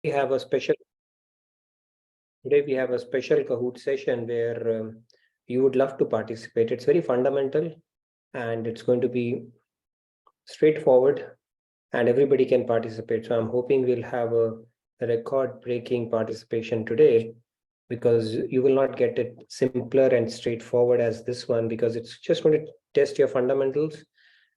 we have a special Today we have a special Kahoot session where you would love to participate. It's very fundamental and it's going to be straightforward and everybody can participate. So I'm hoping we'll have a record-breaking participation today because you will not get it simpler and straightforward as this one because it's just going to test your fundamentals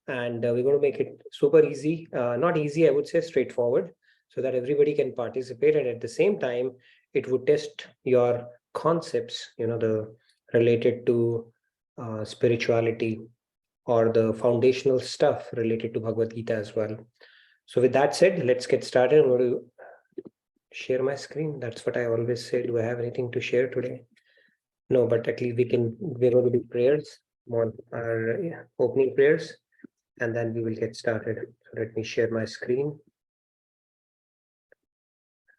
and we're going to make it super easy, not easy, I would say straightforward, so that everybody can participate. And at the same time, it would test your concepts, the related to spirituality or the foundational stuff related to Bhagavad Gita as well. So with that said, let's get started. I'm going to share my screen. That's what I always say. Do I have anything to share today? No, but at least we're going to do prayers on our opening prayers, and then we will get started. So let me share my screen.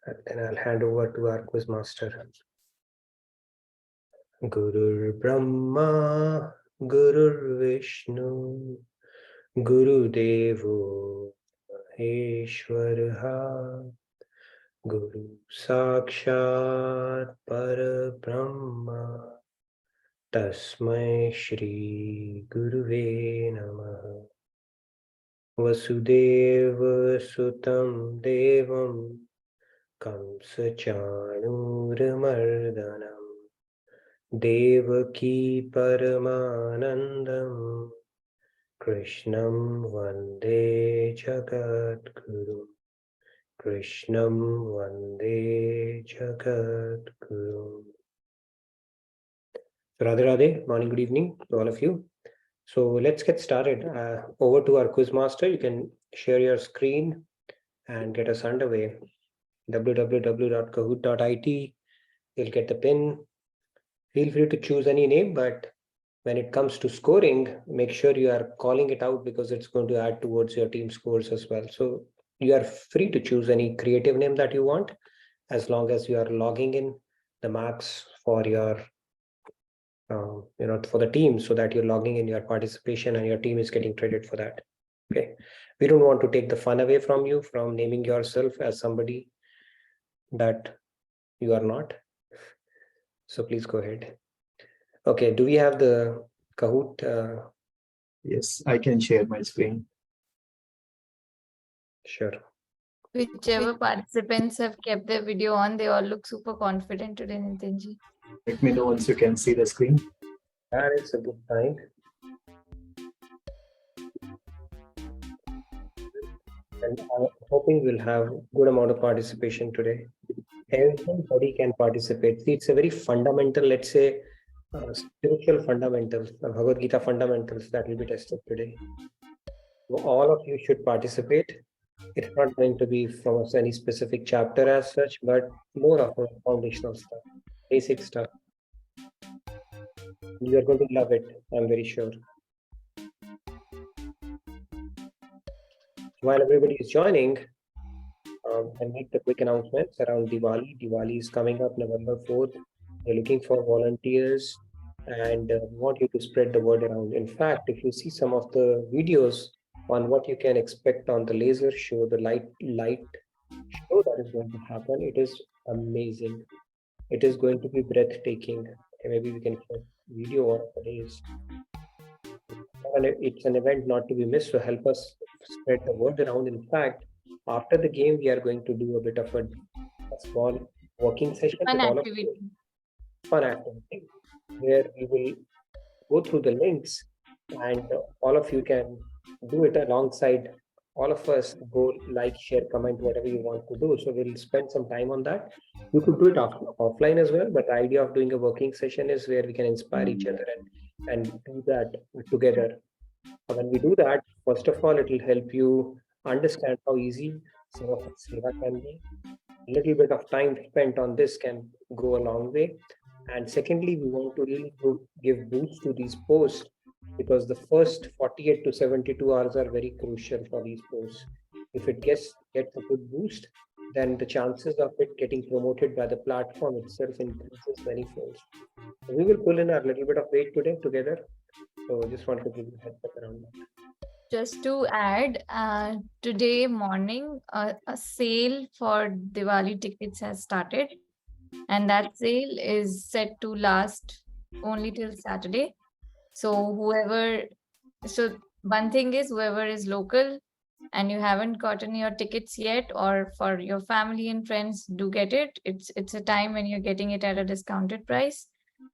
And then I'll hand over to our quiz master. Guru Brahma, Guru Vishnu, Guru Devo Maheshwaraha, Guru Sakshat Parabrahma, Tasmai Shri Guruve Namaha. Vasudeva Sutam Devam Kamsa Chanuramardanam Devaki Paramanandam Krishnam Vande Jagadguru. Krishnam Vande Jagadguru. Radhe Radhe, morning, good evening to all of you. So let's get started. Over to our quiz master. You can share your screen and get us underway. www.kahoot.it. You'll get the pin. Feel free to choose any name, but when it comes to scoring, make sure you are calling it out because it's going to add towards your team scores as well. So you are free to choose any creative name that you want, as long as you are logging in the marks for your for the team, so that you're logging in your participation and your team is getting credit for that. Okay, we don't want to take the fun away from you from naming yourself as somebody that you are not. So please go ahead. Okay, do we have the Kahoot? Yes, I can share my screen. Sure. Whichever participants have kept their video on, they all look super confident today, Nitinji. Let me know once you can see the screen. That is a good sign. And I'm hoping we'll have a good amount of participation today. Everybody can participate. See, it's a very fundamental, let's say, spiritual fundamentals, Bhagavad Gita fundamentals that will be tested today. So all of you should participate. It's not going to be from any specific chapter as such, but more of a foundational stuff, basic stuff. You are going to love it, I'm very sure. While everybody is joining, I'll make the quick announcements around Diwali. Diwali is coming up November 4th. We're looking for volunteers and want you to spread the word around. In fact, if you see some of the videos on what you can expect on the laser show, the light show that is going to happen, it is amazing. It is going to be breathtaking. Okay, maybe we can put video on the days. It's an event not to be missed, so help us spread the word around. In fact, after the game, we are going to do a bit of a small working session. Fun activity. Fun activity where we will go through the links and all of you can do it alongside all of us. Go like, share, comment, whatever you want to do. So we'll spend some time on that. You could do it offline as well, but the idea of doing a working session is where we can inspire each other and do that together. When we do that, first of all, it will help you understand how easy seva can be. A little bit of time spent on this can go a long way. And secondly, we want to really give boost to these posts because the first 48 to 72 hours are very crucial for these posts. If it gets a good boost, then the chances of it getting promoted by the platform itself increases manifold. So we will pull in a little bit of weight today together. So just want to give you a heads up around that. Just to add, today morning, a sale for Diwali tickets has started, and that sale is set to last only till Saturday. So one thing is, whoever is local and you haven't gotten your tickets yet, or for your family and friends, do get it. It's a time when you're getting it at a discounted price.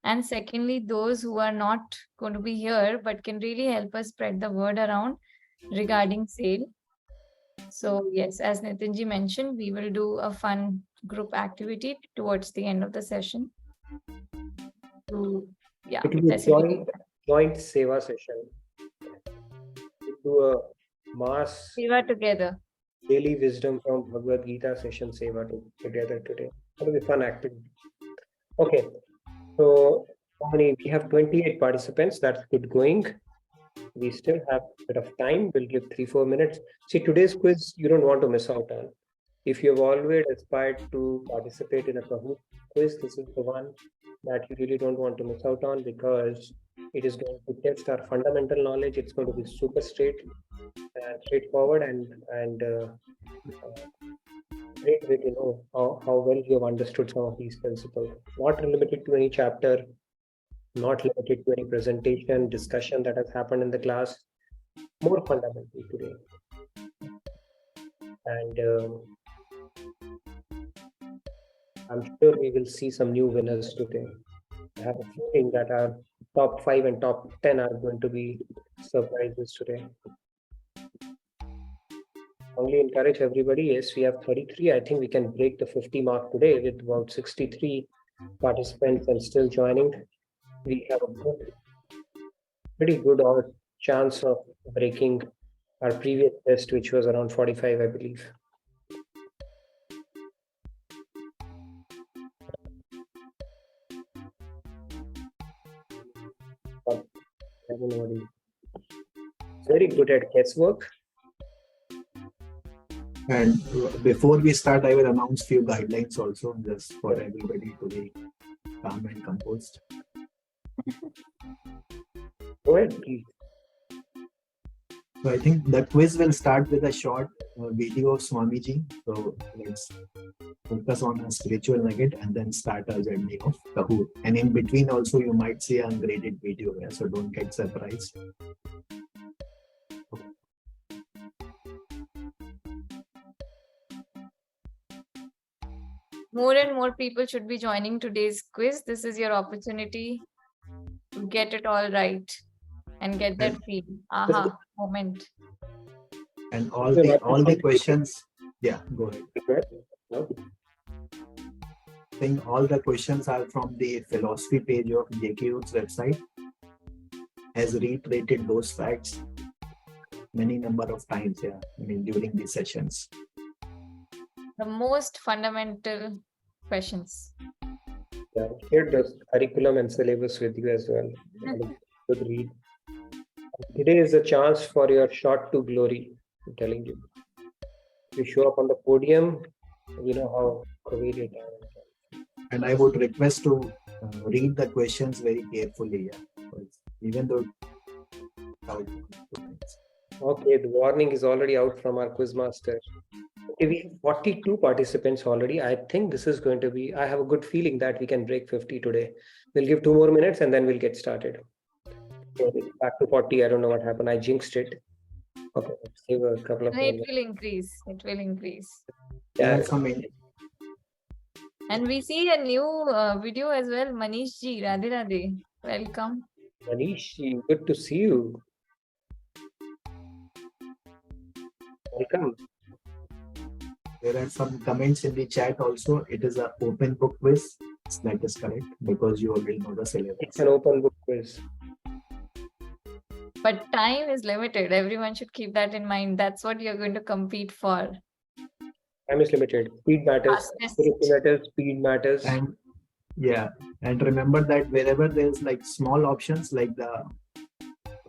And secondly, those who are not going to be here but can really help us spread the word around regarding sale. So yes, as Nitinji mentioned, we will do a fun group activity towards the end of the session. To, yeah, It will be a facilitate joint seva session. We'll do a mass seva together. daily wisdom from Bhagavad Gita session seva together today. It will be fun activity. Okay, so how many? We have 28 participants. That's good going. We still have a bit of time. We'll give 3-4 minutes. See, today's quiz you don't want to miss out on. If you've always aspired to participate in a Kahoot quiz, this is the one that you really don't want to miss out on, because it is going to test our fundamental knowledge. It's going to be super straightforward, and great way to know how well you have understood some of these principles. Not limited to any chapter, not limited to any presentation, discussion that has happened in the class, more fundamental today. And I'm sure we will see some new winners today. I have a feeling that our top 5 and top 10 are going to be surprises today. Only encourage everybody. Yes, we have 33. I think we can break the 50 mark today with about 63 participants and still joining. We have a pretty good chance of breaking our previous test, which was around 45, I believe. Everybody is very good at guesswork. And before we start, I will announce few guidelines also, just for everybody to be calm and composed. Go ahead, please. So I think the quiz will start with a short video of Swamiji. So let's focus on a spiritual nugget and then start our journey of Kahoot. And in between also you might see an ungraded video here, so don't get surprised. More and more people should be joining today's quiz. This is your opportunity to get it all right and get that feel, aha moment. And all the questions, yeah, go ahead. No? I think all the questions are from the philosophy page of JKU's website. Has reiterated those facts many number of times, yeah, I mean, during the sessions. The most fundamental questions. Yeah, share the curriculum and syllabus with you as well. Good read. Today is a chance for your shot to glory. I'm telling you. You show up on the podium, you know how courageous I am. And I would request to read the questions very carefully, yeah, even though. Okay, the warning is already out from our quiz master. Okay, we have 42 participants already. I think this is going to be, I have a good feeling that we can break 50 today. We'll give 2 more minutes and then we'll get started. Okay, back to 40. I don't know what happened. I jinxed it. Okay, let's give a couple of It minutes. will increase. It will increase. Yeah, And we see a new video as well. Manish ji, Radhe Radhe. Welcome. Manish, good to see you. Welcome. there are some comments in the chat also. It is an open book quiz. That is correct, because you already know the syllabus. It's an open book quiz. But time is limited. Everyone should keep that in mind. That's what you're going to compete for. Time is limited. Speed matters. Speed matters. And yeah, and remember that wherever there's like small options, like the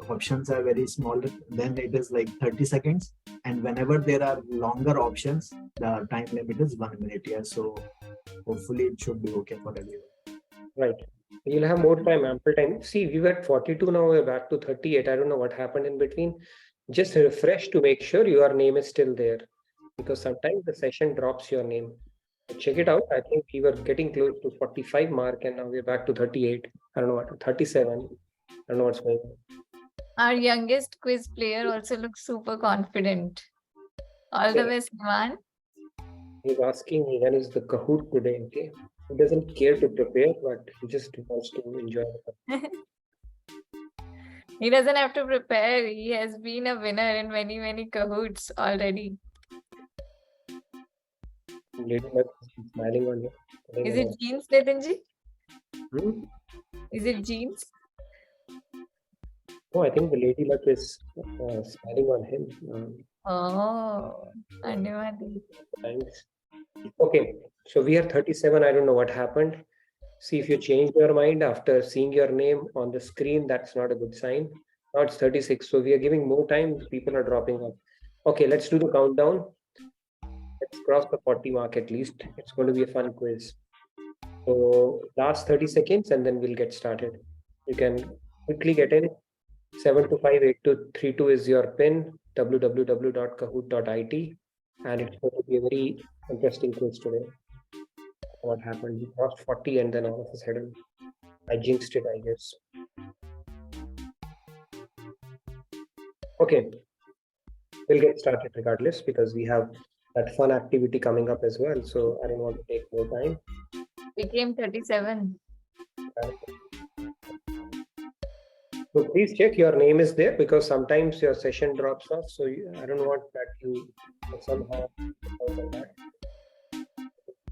options are very small, then it is like 30 seconds. And whenever there are longer options, the time limit is 1 minute. Yeah, so hopefully it should be okay for everyone. Right. You'll have more time, ample time. See, we were at 42, now we're back to 38. I don't know what happened in between. Just refresh to make sure your name is still there, because sometimes the session drops your name. Check it out. I think we were getting close to 45 mark and now we're back to 38. I don't know what, 37. I don't know what's going on. Our youngest quiz player also looks super confident. All the best, Ivan. He's asking me when is the Kahoot today, okay? He doesn't care to prepare, but he just wants to enjoy it. He doesn't have to prepare. He has been a winner in many, many Kahoots already. Lady Luck is smiling on you. Is it jeans, Nitinji? Hmm? Is it jeans? No, I think the Lady Luck is smiling on him. Oh, I knew it. Thanks. Okay, so we are 37. I don't know what happened. See, if you change your mind after seeing your name on the screen, that's not a good sign. Now it's 36. So we are giving more time. People are dropping off. Okay, let's do the countdown. Let's cross the 40 mark at least. It's going to be a fun quiz. So last 30 seconds and then we'll get started. You can quickly get in. 7258232 is your pin. www.kahoot.it. And it's going to be a very interesting quiz today. What happened? We crossed 40 and then all of a sudden I jinxed it, I guess. Okay, we'll get started regardless because we have that fun activity coming up as well. So I don't want to take more time. Became 37. So please check your name is there because sometimes your session drops off. So I don't want that you somehow on that.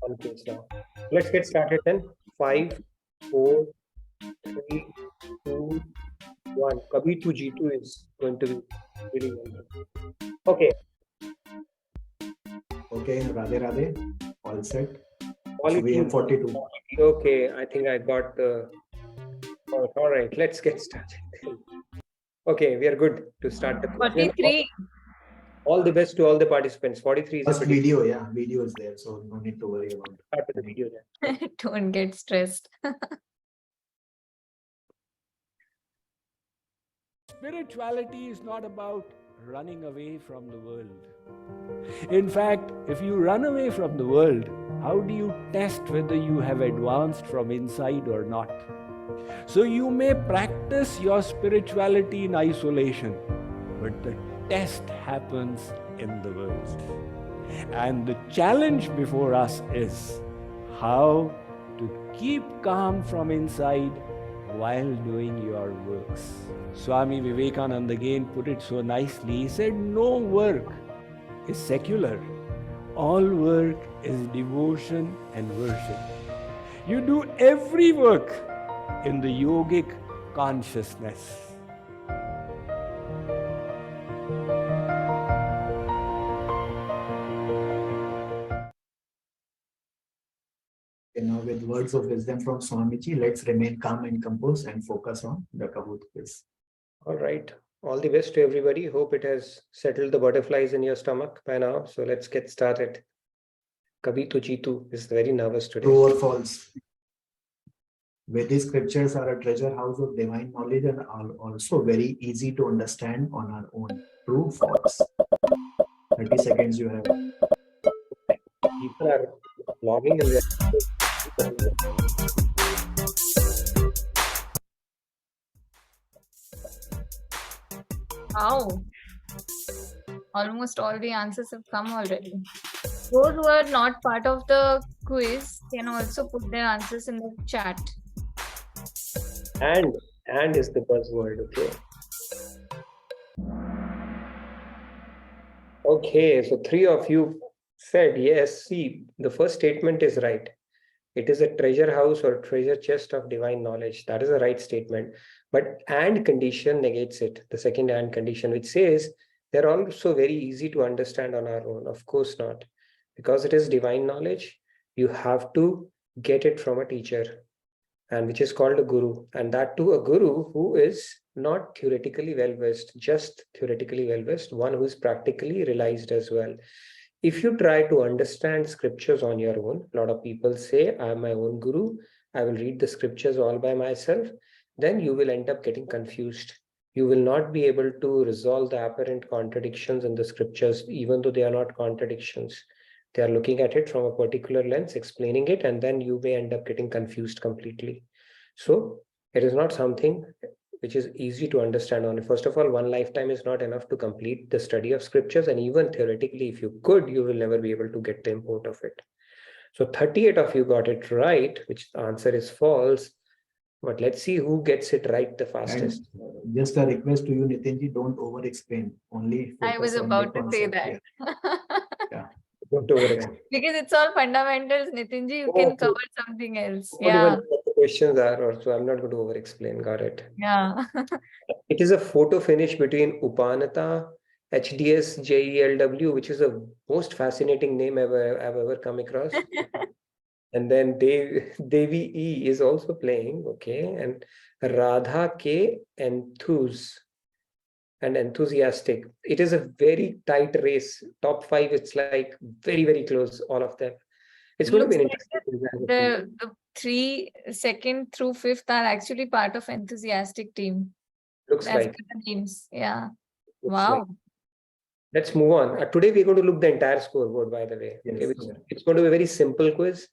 One case now. Let's get started then. 5, 4, 3, 2, 1. Kabhi to G2 is going to be really wonderful. Okay. Okay, Radhe Radhe, all set. Quality. We have 42. Okay, I think I got the. All right, let's get started. Okay, we are good to start the quiz. 43. All the best to all the participants. 43 is a First pretty video, yeah, video is there, so no need to worry about start with the video then. Don't get stressed. Spirituality is not about running away from the world. In fact, if you run away from the world, how do you test whether you have advanced from inside or not? So you may practice your spirituality in isolation, but the test happens in the world. And the challenge before us is how to keep calm from inside while doing your works. Swami Vivekananda again put it so nicely. He said, no work is secular. All work is devotion and worship. You do every work in the yogic consciousness. Okay, now with words of wisdom from Swamiji, let's remain calm and composed and focus on the Kahoot quiz. All right. All the best to everybody. Hope it has settled the butterflies in your stomach by now. So let's get started. Kabhi to Jitu is very nervous today. True or false? Vedic scriptures are a treasure house of divine knowledge and are also very easy to understand on our own. True, false? 30 seconds you have. People are logging in. Wow. Almost all the answers have come already. Those who are not part of the quiz can also put their answers in the chat. And is the buzzword, okay? Okay, so 3 of you said yes. See, the first statement is right. It is a treasure house or treasure chest of divine knowledge. That is the right statement. But and condition negates it. The second and condition, which says they're also very easy to understand on our own. Of course not. Because it is divine knowledge, you have to get it from a teacher, and which is called a guru. And that too a guru who is not theoretically well-versed, just theoretically well-versed, one who is practically realized as well. If you try to understand scriptures on your own, a lot of people say, I am my own guru, I will read the scriptures all by myself, then you will end up getting confused. you will not be able to resolve the apparent contradictions in the scriptures, even though they are not contradictions. They are looking at it from a particular lens, explaining it, and then you may end up getting confused completely. So it is not something which is easy to understand on. First of all, one lifetime is not enough to complete the study of scriptures, and even theoretically, if you could, you will never be able to get the import of it. So 38 of you got it right, which the answer is false. But let's see who gets it right the fastest. And just a request to you, Nitinji, don't over-explain. Only I was focus on about the to say concept. that. Yeah. Don't over-explain. Because it's all fundamentals, Nitinji, you Oh, can okay. cover something else. Not even Yeah. what the questions are, or so I'm not going to over-explain. Got it. Yeah. It is a photo finish between Upanata, HDS, JELW, which is the most fascinating name I've ever come across. And then Devi E is also playing, okay, and Radha K and enthusiastic. It is a very tight race. Top 5, it's like very, very close, all of them. It's going to be an Looks like interesting the 3 second through 5th are actually part of enthusiastic team. looks As like. per the names. Yeah. Looks Wow. like. Let's move on. Today we're going to look the entire scoreboard, by the way. Yes, Okay, yeah. it's going to be a very simple quiz,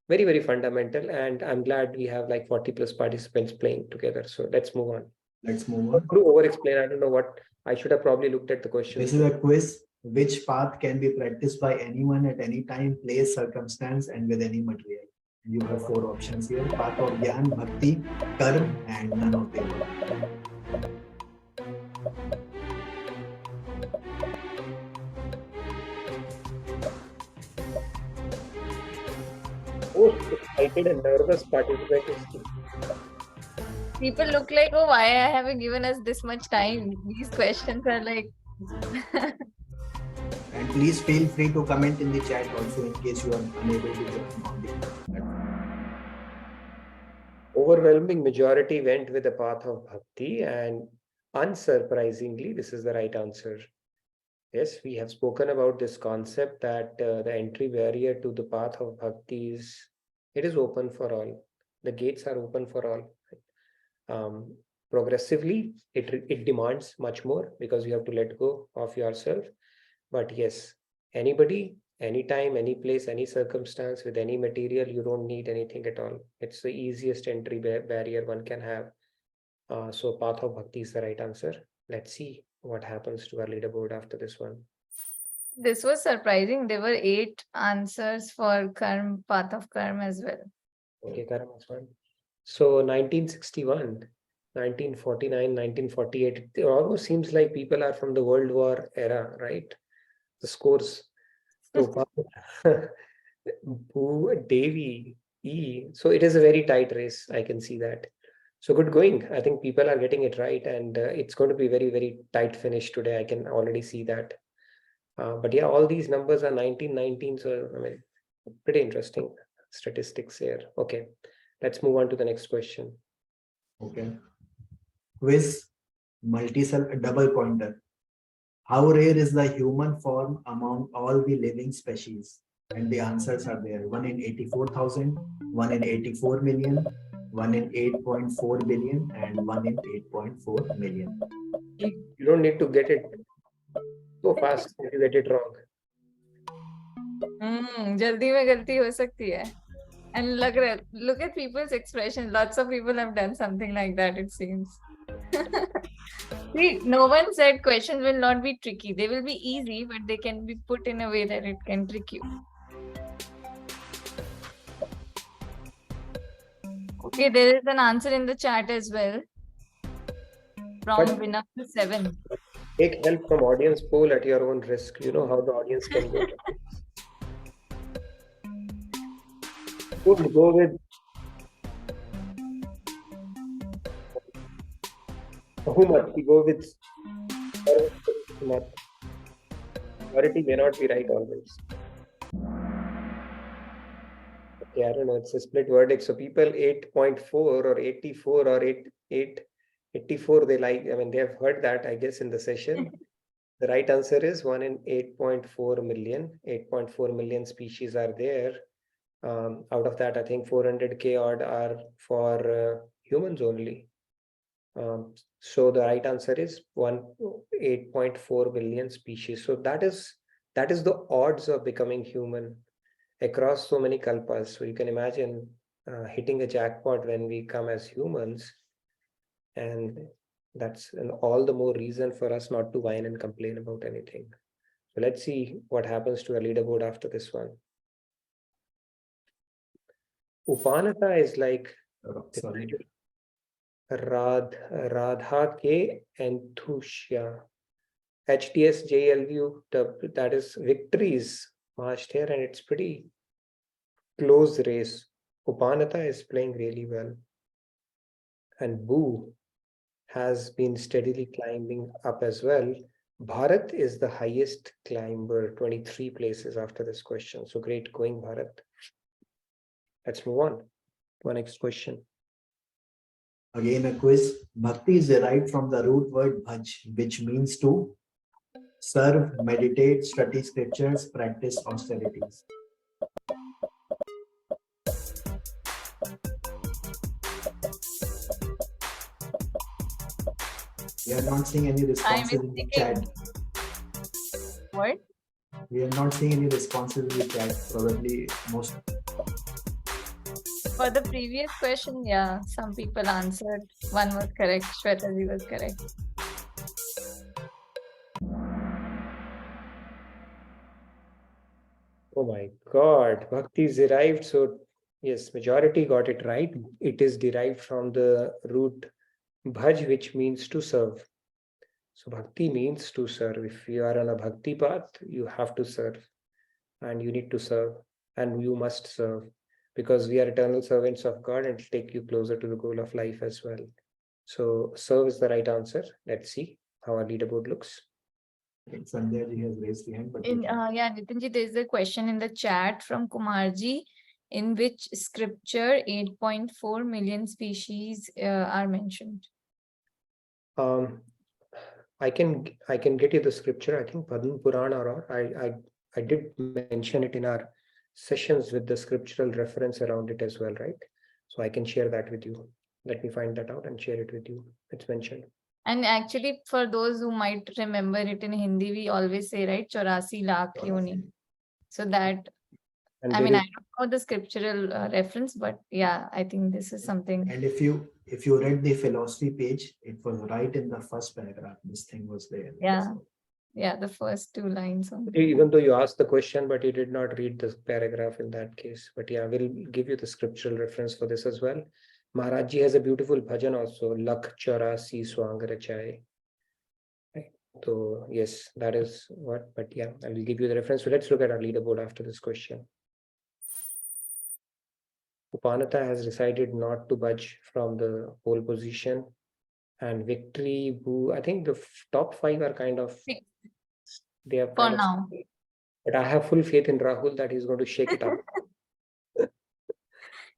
very, very fundamental, and I'm glad we have like 40 plus participants playing together. So let's move on. Let's move Not on. to over-explain, I don't know what I should have probably looked at the questions. This is a quiz. Which path can be practiced by anyone at any time, place, circumstance, and with any material? You have 4 options here: path of Gyan, Bhakti, Karma, and none of the above. Most excited and nervous participant is People look like, oh, why I haven't given us this much time? These questions are like. And please feel free to comment in the chat also in case you are unable to join on the platform. overwhelming majority went with the path of bhakti, and unsurprisingly, this is the right answer. Yes, we have spoken about this concept that the entry barrier to the path of bhakti is open for all. The gates are open for all. Progressively, it demands much more because you have to let go of yourself. But yes, anybody, anytime, any place, any circumstance, with any material, you don't need anything at all. It's the easiest entry barrier one can have. So path of bhakti is the right answer. Let's see what happens to our leaderboard after this one. This was surprising. There were 8 answers for karma, path of karma as well. Okay, Karam was one. So 1961, 1949, 1948, it almost seems like people are from the World War era, right? The scores. So Devi, E. So it is a very tight race. I can see that. So good going. I think people are getting it right, and it's going to be very, very tight finish today. I can already see that. But yeah, all these numbers are 1919. So I mean, pretty interesting statistics here. Okay, let's move on to the next question. Okay. Quiz, multi-cell, double pointer. How rare is the human form among all the living species? And the answers are there: 1 in 84,000, 1 in 84 million, 1 in 8.4 billion, and 1 in 8.4 million. You don't need to get it so fast if you get it wrong. Jaldi mein galti ho sakti hai. And look at people's expression. Lots of people have done something like that, it seems. See, no one said questions will not be tricky. They will be easy, but they can be put in a way that it can trick you. Okay, there is an answer in the chat as well. From Vinam to 7. Take help from audience poll at your own risk. You know how the audience can go. Would go with Humat. We go with Humat. Majority may not be right always. Okay, I don't know. It's a split verdict. So people 8.4 or 84 or 84, they like. I mean, they have heard that, I guess, in the session. The right answer is 1 in 8.4 million. 8.4 million species are there. Out of that, I think 400k odd are for humans only. So the right answer is 8.4 billion species. So that is the odds of becoming human across so many kalpas. So you can imagine hitting a jackpot when we come as humans, and that's all the more reason for us not to whine and complain about anything. So let's see what happens to our leaderboard after this one. Upanata is like Sorry. Radha K Enthusia. HTS JLU, that is victories marched here, and it's pretty close race. Upanata is playing really well. And Boo has been steadily climbing up as well. Bharat is the highest climber, 23 places after this question. So great going, Bharat. Let's move on to our next question. Again, a quiz. Bhakti is derived from the root word bhaj, which means to serve, meditate, study scriptures, practice austerities. We are not seeing any responses in the chat. What? We are not seeing any responses in the chat. Probably most. For the previous question, yeah, some people answered. One was correct. Shwetaji was correct. Oh my God, Bhakti is derived. So yes, majority got it right. It is derived from the root bhaj, which means to serve. So Bhakti means to serve. If you are on a Bhakti path, you have to serve, and you need to serve, and you must serve, because we are eternal servants of God, and it'll take you closer to the goal of life as well. So serve is the right answer. Let's see how our leaderboard looks. Sanjay ji has raised the hand, but Yeah, Nitinji, there's a question in the chat from Kumarji. In which scripture 8.4 million species are mentioned? I can get you the scripture. I think Padma Purana, or I did mention it in our sessions with the scriptural reference around it as well, right? So I can share that with you. Let me find that out and share it with you. It's mentioned. And actually, for those who might remember it in Hindi, we always say, right, 84 lakh yoni. So that, And I there mean, is- I don't know the scriptural reference, but yeah, I think this is something. and if you read the philosophy page, it was right in the first paragraph. This thing was there. Yeah. So, Yeah, the first two lines. even though you asked the question, but you did not read the paragraph in that case. But yeah, we'll give you the scriptural reference for this as well. Maharaj Ji has a beautiful bhajan also, Lakh 84 swang rachai. Right. So yes, that is what, but yeah, I will give you the reference. So let's look at our leaderboard after this question. Upanata has decided not to budge from the pole position, and Victory, Boo, I think the top 5 are kind of, they are For kind of, now. but I have full faith in Rahul that he's going to shake it up.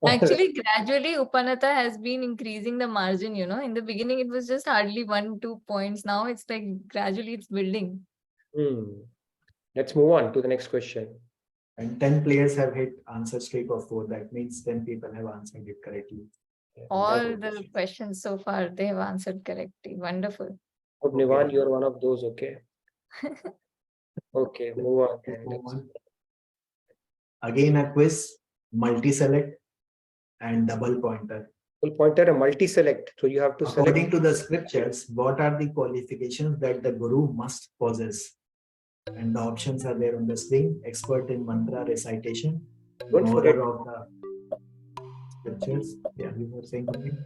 Actually, gradually, Upanata has been increasing the margin, In the beginning, it was just hardly 1-2 points. Now it's like gradually it's building. Let's move on to the next question. and 10 players have hit answer streak of 4. That means 10 people have answered it correctly. All the questions so far, they have answered correctly. Wonderful. Hope Nivan, you're one of those, okay? Okay, move on. Move on. Again, a quiz, multi-select and double pointer. Full pointer, a multi-select. So you have to select. According to the scriptures, what are the qualifications that the guru must possess? And the options are there on the screen. Expert in mantra recitation, Don't forget. knower of the scriptures. Yeah, you were saying something?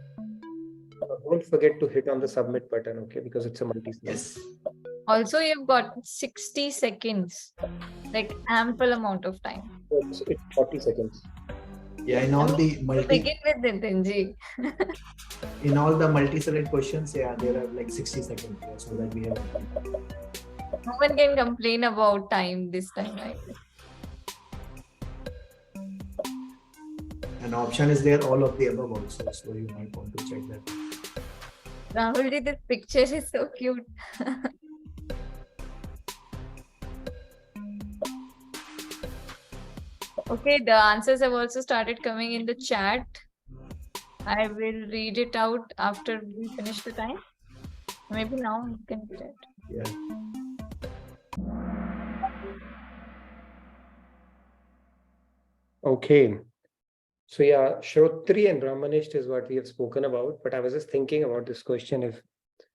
Don't forget to hit on the submit button, okay? Because it's a multi-select. Yes. Also, you've got 60 seconds, like ample amount of time. So it's 40 seconds. Yeah, in all the Begin with Nitinji. in all the multi-select questions, yeah, there are like 60 seconds here, so that we have. No one can complain about time this time, right? An option is there, all of the above also, so you might want to check that. Rahulji, this picture is so cute. Okay, the answers have also started coming in the chat. I will read it out after we finish the time. Maybe now you can do it. Yeah. Okay. So yeah, Shrotri and Brahmanist is what we have spoken about. But I was just thinking about this question. If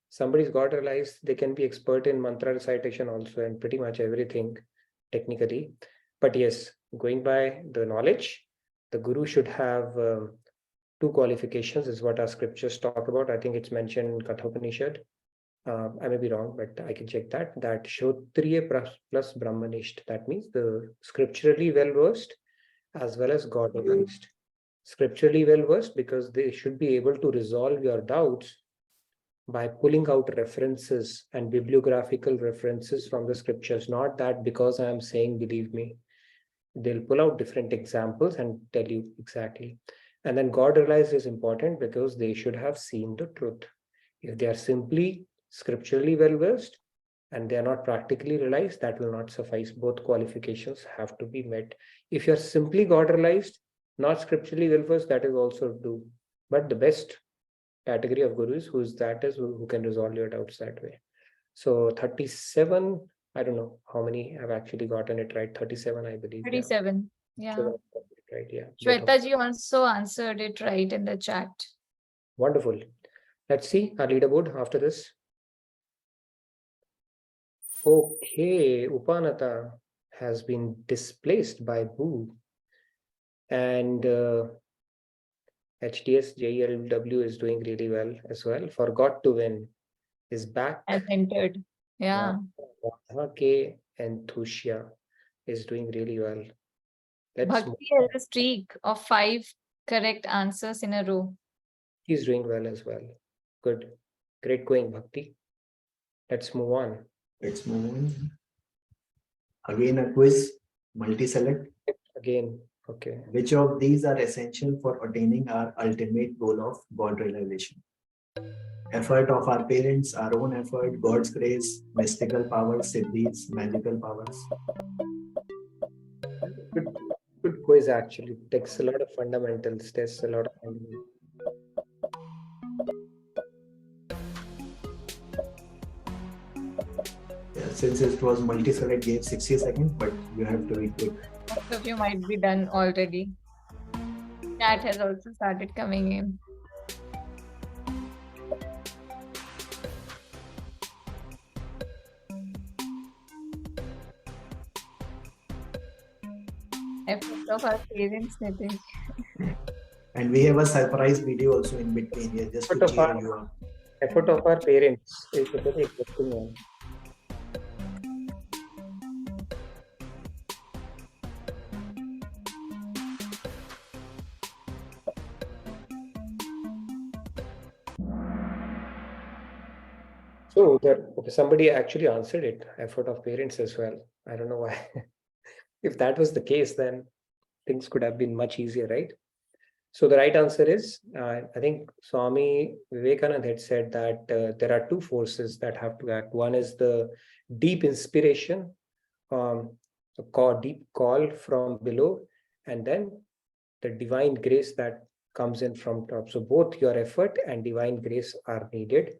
somebody's got realized, they can be expert in mantra recitation also and pretty much everything technically. But yes, going by the knowledge, the guru should have two qualifications is what our scriptures talk about. I think it's mentioned in Kathopanishad. I may be wrong, but I can check that. That Shrotriya plus Brahmanist. That means the scripturally well-versed as well as God-organized. Scripturally well-versed because they should be able to resolve your doubts by pulling out references and bibliographical references from the scriptures. Not that because I am saying, believe me. They'll pull out different examples and tell you exactly. And then God realized is important because they should have seen the truth. If they are simply scripturally well-versed and they are not practically realized, that will not suffice. Both qualifications have to be met. If you're simply God realized, not scripturally well-versed, that is also do. But the best category of gurus who can resolve your doubts that way. So 37, I don't know how many have actually gotten it right. 37, I believe. 37. Yeah. So right, yeah. Shweta ji also answered it right in the chat. Wonderful. Let's see our leaderboard after this. Okay, Upanata has been displaced by Boo. And HDS JLW is doing really well as well. Forgot to win is back. Has entered. Yeah. K and Thushya is doing really well. Let's Bhakti has a streak of 5 correct answers in a row. He's doing well as well. Good. Great going, Bhakti. Let's move on. Let's move on. Again, a quiz, multi-select. Again, okay. Which of these are essential for attaining our ultimate goal of God realization? Effort of our parents, our own effort, God's grace, mystical powers, siddhis, magical powers. Good quiz actually. Takes a lot of fundamentals, tests a lot of fundamentals. Yeah, since it was multi-select, gave 60 seconds, but you have to be quick. Most of you might be done already. Chat has also started coming in. Effort of our parents, Nitin. And we have a surprise video also in between here, just to cheer you up. Effort of our parents is a very interesting one. So somebody actually answered it, effort of parents as well. I don't know why. If that was the case, then things could have been much easier, right? So the right answer is, I think Swami Vivekananda had said that there are two forces that have to act. One is the deep inspiration, deep call from below, and then the divine grace that comes in from top. So both your effort and divine grace are needed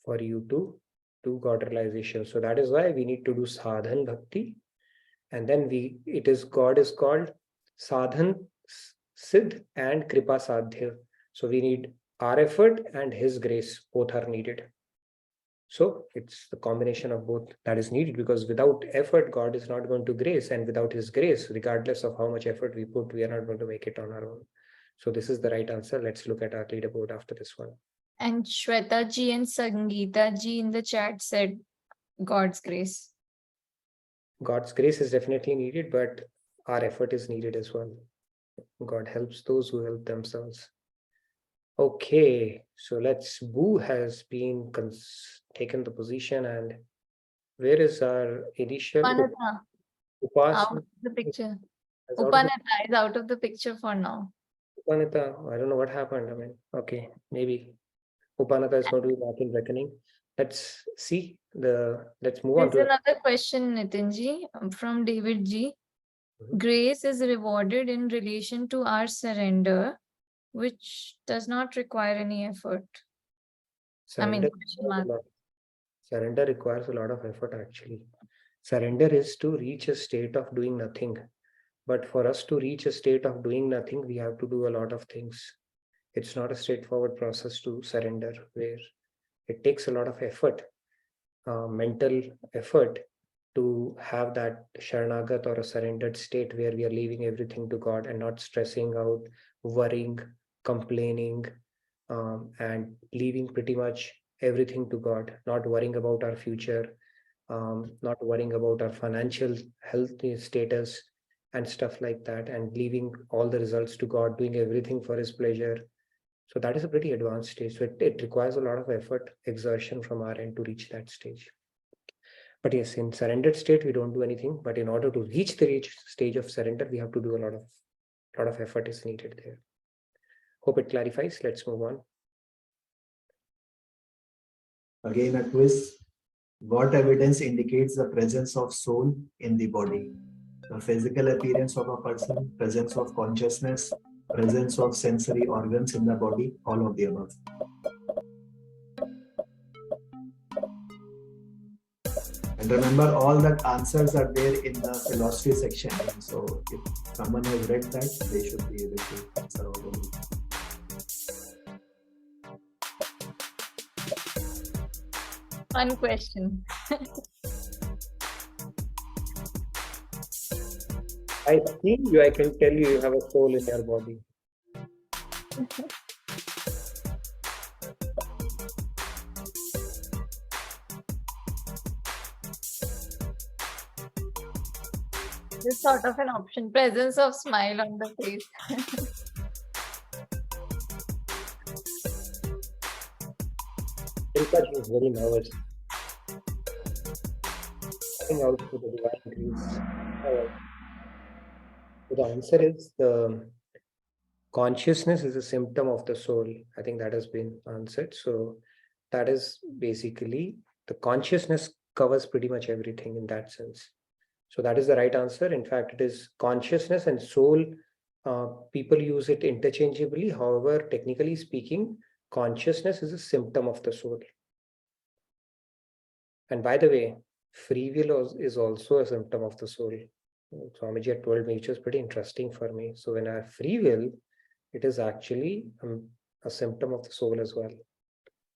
for you to do God realization. So that is why we need to do sadhan bhakti. And then God is called sadhan, siddh and kripa sadhya. So we need our effort and his grace, both are needed. So it's the combination of both that is needed, because without effort, God is not going to grace, and without his grace, regardless of how much effort we put, we are not going to make it on our own. So this is the right answer. Let's look at our leaderboard after this one. And Shweta ji and Sangeeta ji in the chat said God's grace. God's grace is definitely needed, but our effort is needed as well. God helps those who help themselves. Okay, so Boo has been taken the position, and where is our initial Upanata out of the picture. Upanata is out of the picture for now. Upanata, I don't know what happened. I mean, okay, maybe Upanata is going to be back in reckoning. Let's see let's move on to another question, Nitin ji, from David ji. Grace is rewarded in relation to our surrender, which does not require any effort. surrender. Surrender requires a lot of effort actually. Surrender is to reach a state of doing nothing. But for us to reach a state of doing nothing, we have to do a lot of things. It's not a straightforward process to surrender, where it takes a lot of effort, mental effort, to have that Sharanagat or a surrendered state where we are leaving everything to God and not stressing out, worrying, complaining, and leaving pretty much everything to God, not worrying about our future, not worrying about our financial health status and stuff like that, and leaving all the results to God, doing everything for His pleasure. So that is a pretty advanced stage. So it requires a lot of effort, exertion from our end to reach that stage. But yes, in surrendered state, we don't do anything. But in order to reach the stage of surrender, we have to do a lot of effort is needed there. Hope it clarifies. Let's move on. Again, a quiz. What evidence indicates the presence of soul in the body? The physical appearance of a person, presence of consciousness, presence of sensory organs in the body, all of the above. And remember, all that answers are there in the philosophy section. So if someone has read that, they should be able to answer all of it. Fun question. I think I can tell you have a soul in your body. This sort of an option. Presence of smile on the face. Pankaj is very nervous. Coming out to the divine grace. So the answer is the consciousness is a symptom of the soul. I think that has been answered. So that is basically the consciousness covers pretty much everything in that sense. So that is the right answer. In fact, it is consciousness and soul. People use it interchangeably. However, technically speaking, consciousness is a symptom of the soul. And by the way, free will is also a symptom of the soul. Swamiji had told me, which was pretty interesting for me. So when I have free will, it is actually a symptom of the soul as well,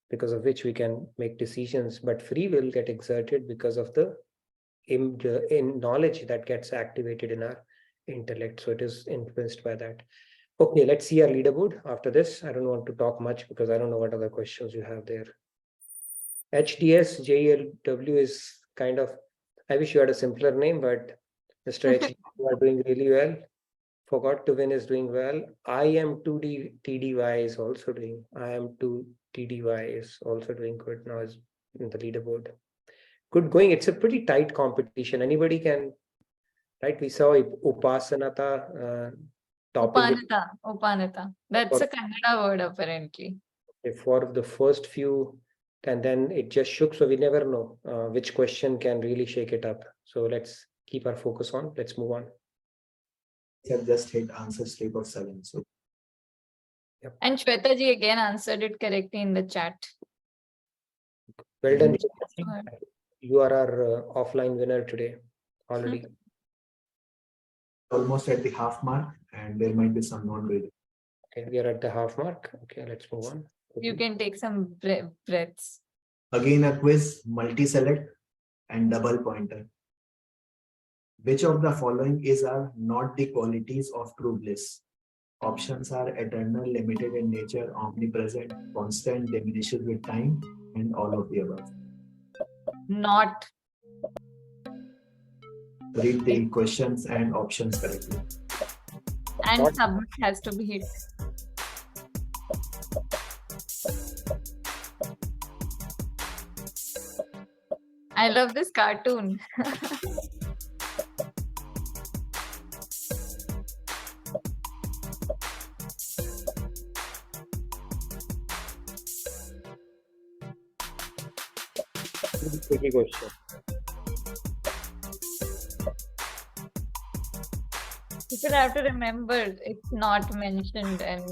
because of which we can make decisions. But free will get exerted because of the in knowledge that gets activated in our intellect. So it is influenced by that. Okay, let's see our leaderboard after this. I don't want to talk much because I don't know what other questions you have there. HDS JLW is kind of, I wish you had a simpler name, but Mr. H, you are doing really well. Forgot to Win is doing well. I am 2D TDY is also doing. I am 2 TDY is also doing good now is in the leaderboard. Good going. It's a pretty tight competition. Anybody can, right? We saw Upasanata topping. Upanata. That's a Kannada word apparently. For the first few, and then it just shook. So we never know which question can really shake it up. So let's keep our focus on. Let's move on. Have just hit answer streak of 7. So yep. And Shweta ji again answered it correctly in the chat. Well done. You are our offline winner today already. Almost at the half mark, and there might be some non-reading. Okay, we are at the half mark. Okay, let's move on. You can take some breaths. Again, a quiz, multi-select and double pointer. Which of the following are not the qualities of true bliss? Options are eternal, limited in nature, omnipresent, constant, diminishes with time, and all of the above. Not. Read the questions and options correctly. And Not. submit has to be hit. I love this cartoon. Tricky question. People have to remember it's not mentioned, and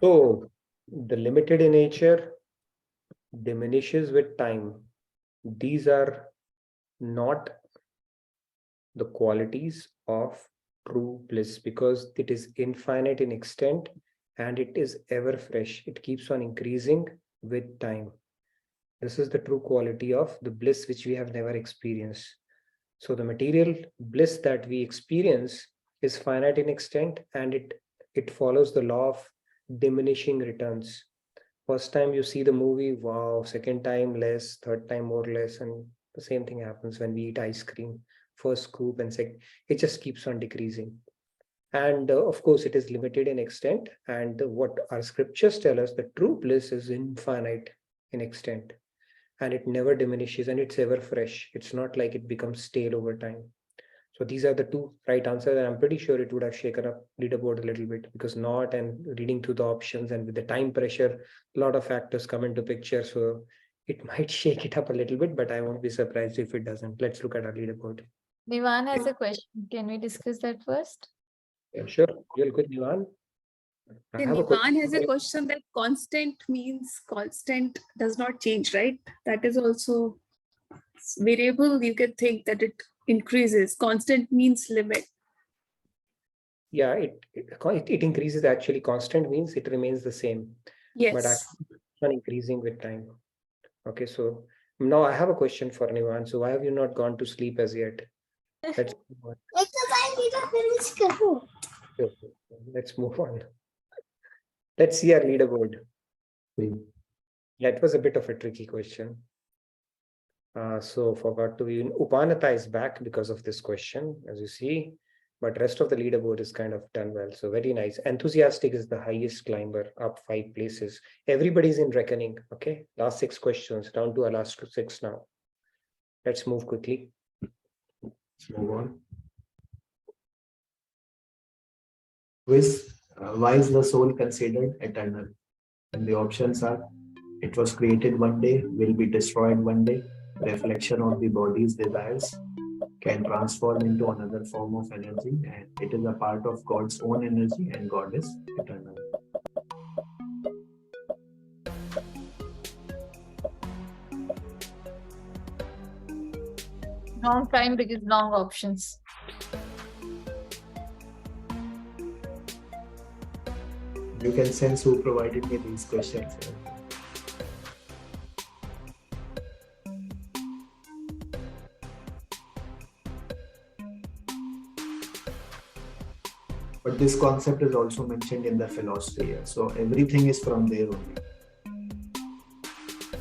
So the limited in nature diminishes with time. These are not the qualities of true bliss because it is infinite in extent and it is ever fresh. It keeps on increasing with time. This is the true quality of the bliss which we have never experienced. So the material bliss that we experience is finite in extent and it follows the law of diminishing returns. First time you see the movie, wow, second time less, third time more less, and the same thing happens when we eat ice cream. First scoop and second, it just keeps on decreasing. And of course, it is limited in extent. And what our scriptures tell us, the true bliss is infinite in extent and it never diminishes and it's ever fresh. It's not like it becomes stale over time. So these are the two right answers, and I'm pretty sure it would have shaken up leaderboard a little bit because not and reading through the options and with the time pressure, a lot of factors come into picture. So it might shake it up a little bit, but I won't be surprised if it doesn't. Let's look at our leaderboard. Nivan has a question. Can we discuss that first? Yeah, sure. Real quick, Nivan. I have a Nivan question. has a question that constant means constant does not change, right? That is also variable. You can think that it increases. Constant means limit. Yeah, it increases actually. Constant means it remains the same, but Yes. actually it's not increasing with time. Okay, so now I have a question for Nivan. So why have you not gone to sleep as yet? Let's move on. Because I need to finish Kahoot. Sure. Let's move on. Let's see our leaderboard. Yeah, it was a bit of a tricky question. So forgot to even Upanata is back because of this question, as you see, but rest of the leaderboard is kind of done well. So very nice. Enthusiastic is the highest climber, up 5 places. Everybody's in reckoning. Okay, last 6 questions, down to our last 6 now. Let's move quickly. Let's move on. Why is the soul considered eternal? And the options are: it was created one day, will be destroyed one day, reflection of the body's desires, can transform into another form of energy, and it is a part of God's own energy, and God is eternal. Long time because long options. You can sense who provided me these questions. But this concept is also mentioned in the philosophy here. So everything is from there only.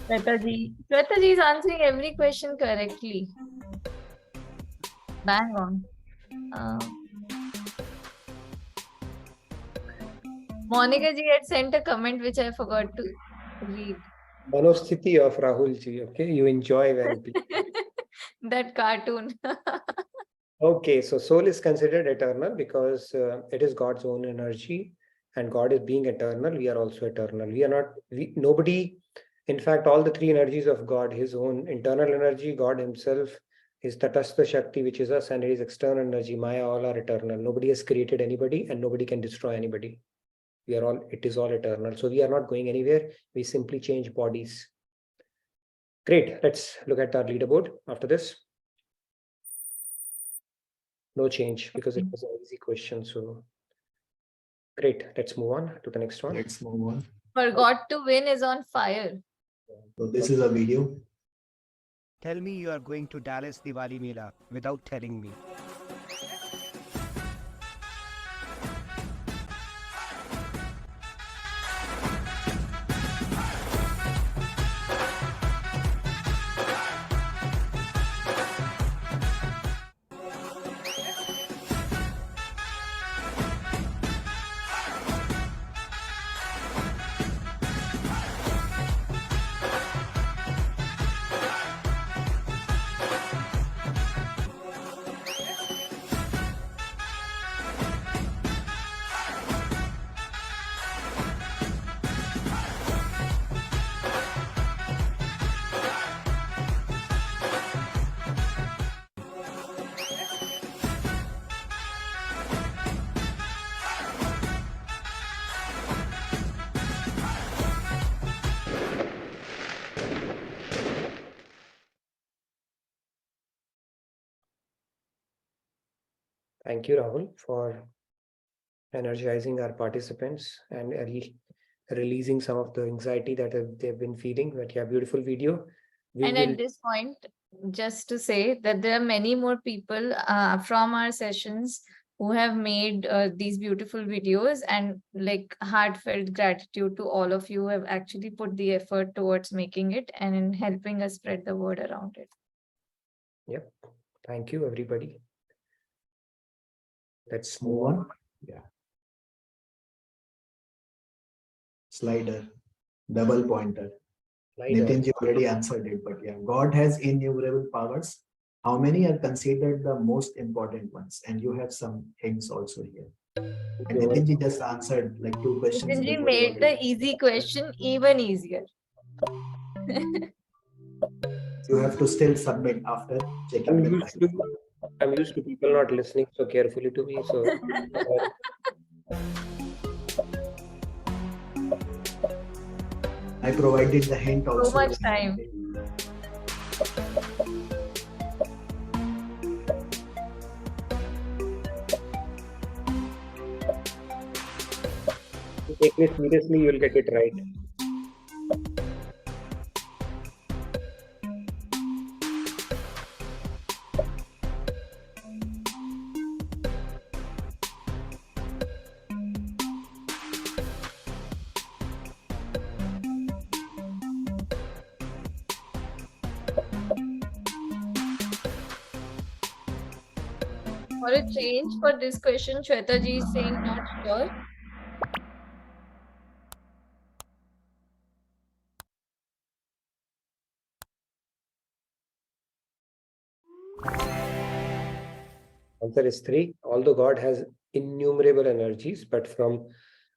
Shwetaji is answering every question correctly. Bang on. Monica ji had sent a comment which I forgot to read. Manosthiti of Rahul ji. Okay, you enjoy when That cartoon. Okay, so soul is considered eternal because it is God's own energy, and God is being eternal. We are also eternal. We are not. Nobody. In fact, all the 3 energies of God, His own internal energy, God Himself, His Tatastha Shakti, which is us, and His external energy, Maya, all are eternal. Nobody has created anybody, and nobody can destroy anybody. We are all. It is all eternal. So we are not going anywhere. We simply change bodies. Great. Let's look at our leaderboard after this. No change because it was an easy question. So great. Let's move on to the next one. Let's move on. Forgot to win is on fire. So this is a video. Tell me you are going to Dallas Diwali Mela without telling me. Thank you, Rahul, for energizing our participants and releasing some of the anxiety that they've been feeling. But yeah, beautiful video. We And will. at this point, just to say that there are many more people from our sessions who have made these beautiful videos, and like heartfelt gratitude to all of you who have actually put the effort towards making it and in helping us spread the word around it. Yep. Thank you, everybody. Let's Move on. Yeah. Slider, double pointer. Nitinji already answered it, but yeah, God has innumerable powers. How many are considered the most important ones? And you have some hints also here. And Nitinji just answered like 2 questions. Nitinji before made you the already- easy question even easier. You have to still submit after checking the time. I'm used to people not listening so carefully to me. So I provided the hint also. So much time. take it seriously, you'll get it right. For a change for this question, Shweta ji is saying not sure. Answer is 3. Although God has innumerable energies, but from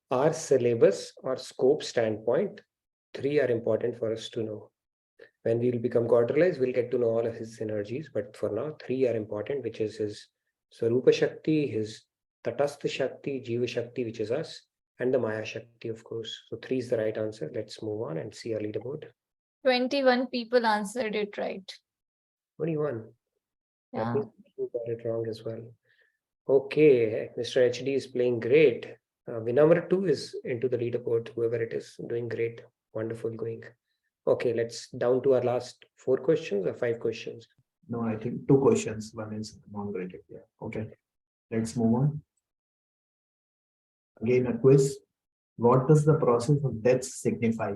our syllabus or scope standpoint, 3 are important for us to know. When we will become God realized, we'll get to know all of his energies. But for now, 3 are important, which is his Swarupa Shakti, his Tatastha Shakti, Jiva Shakti, which is us, and the Maya Shakti, of course. So 3 is the right answer. Let's move on and see our leaderboard. 21 people answered it right. 21. Yeah. That means you got it wrong as well. Okay, Mr. HD is playing great. Vinamra 2 is into the leaderboard, whoever it is, doing great. Wonderful going. Okay, let's down to our last 4 questions or 5 questions. No, I think 2 questions. One is non-graded. Yeah. Okay. Let's move on. Again, a quiz. What does the process of death signify?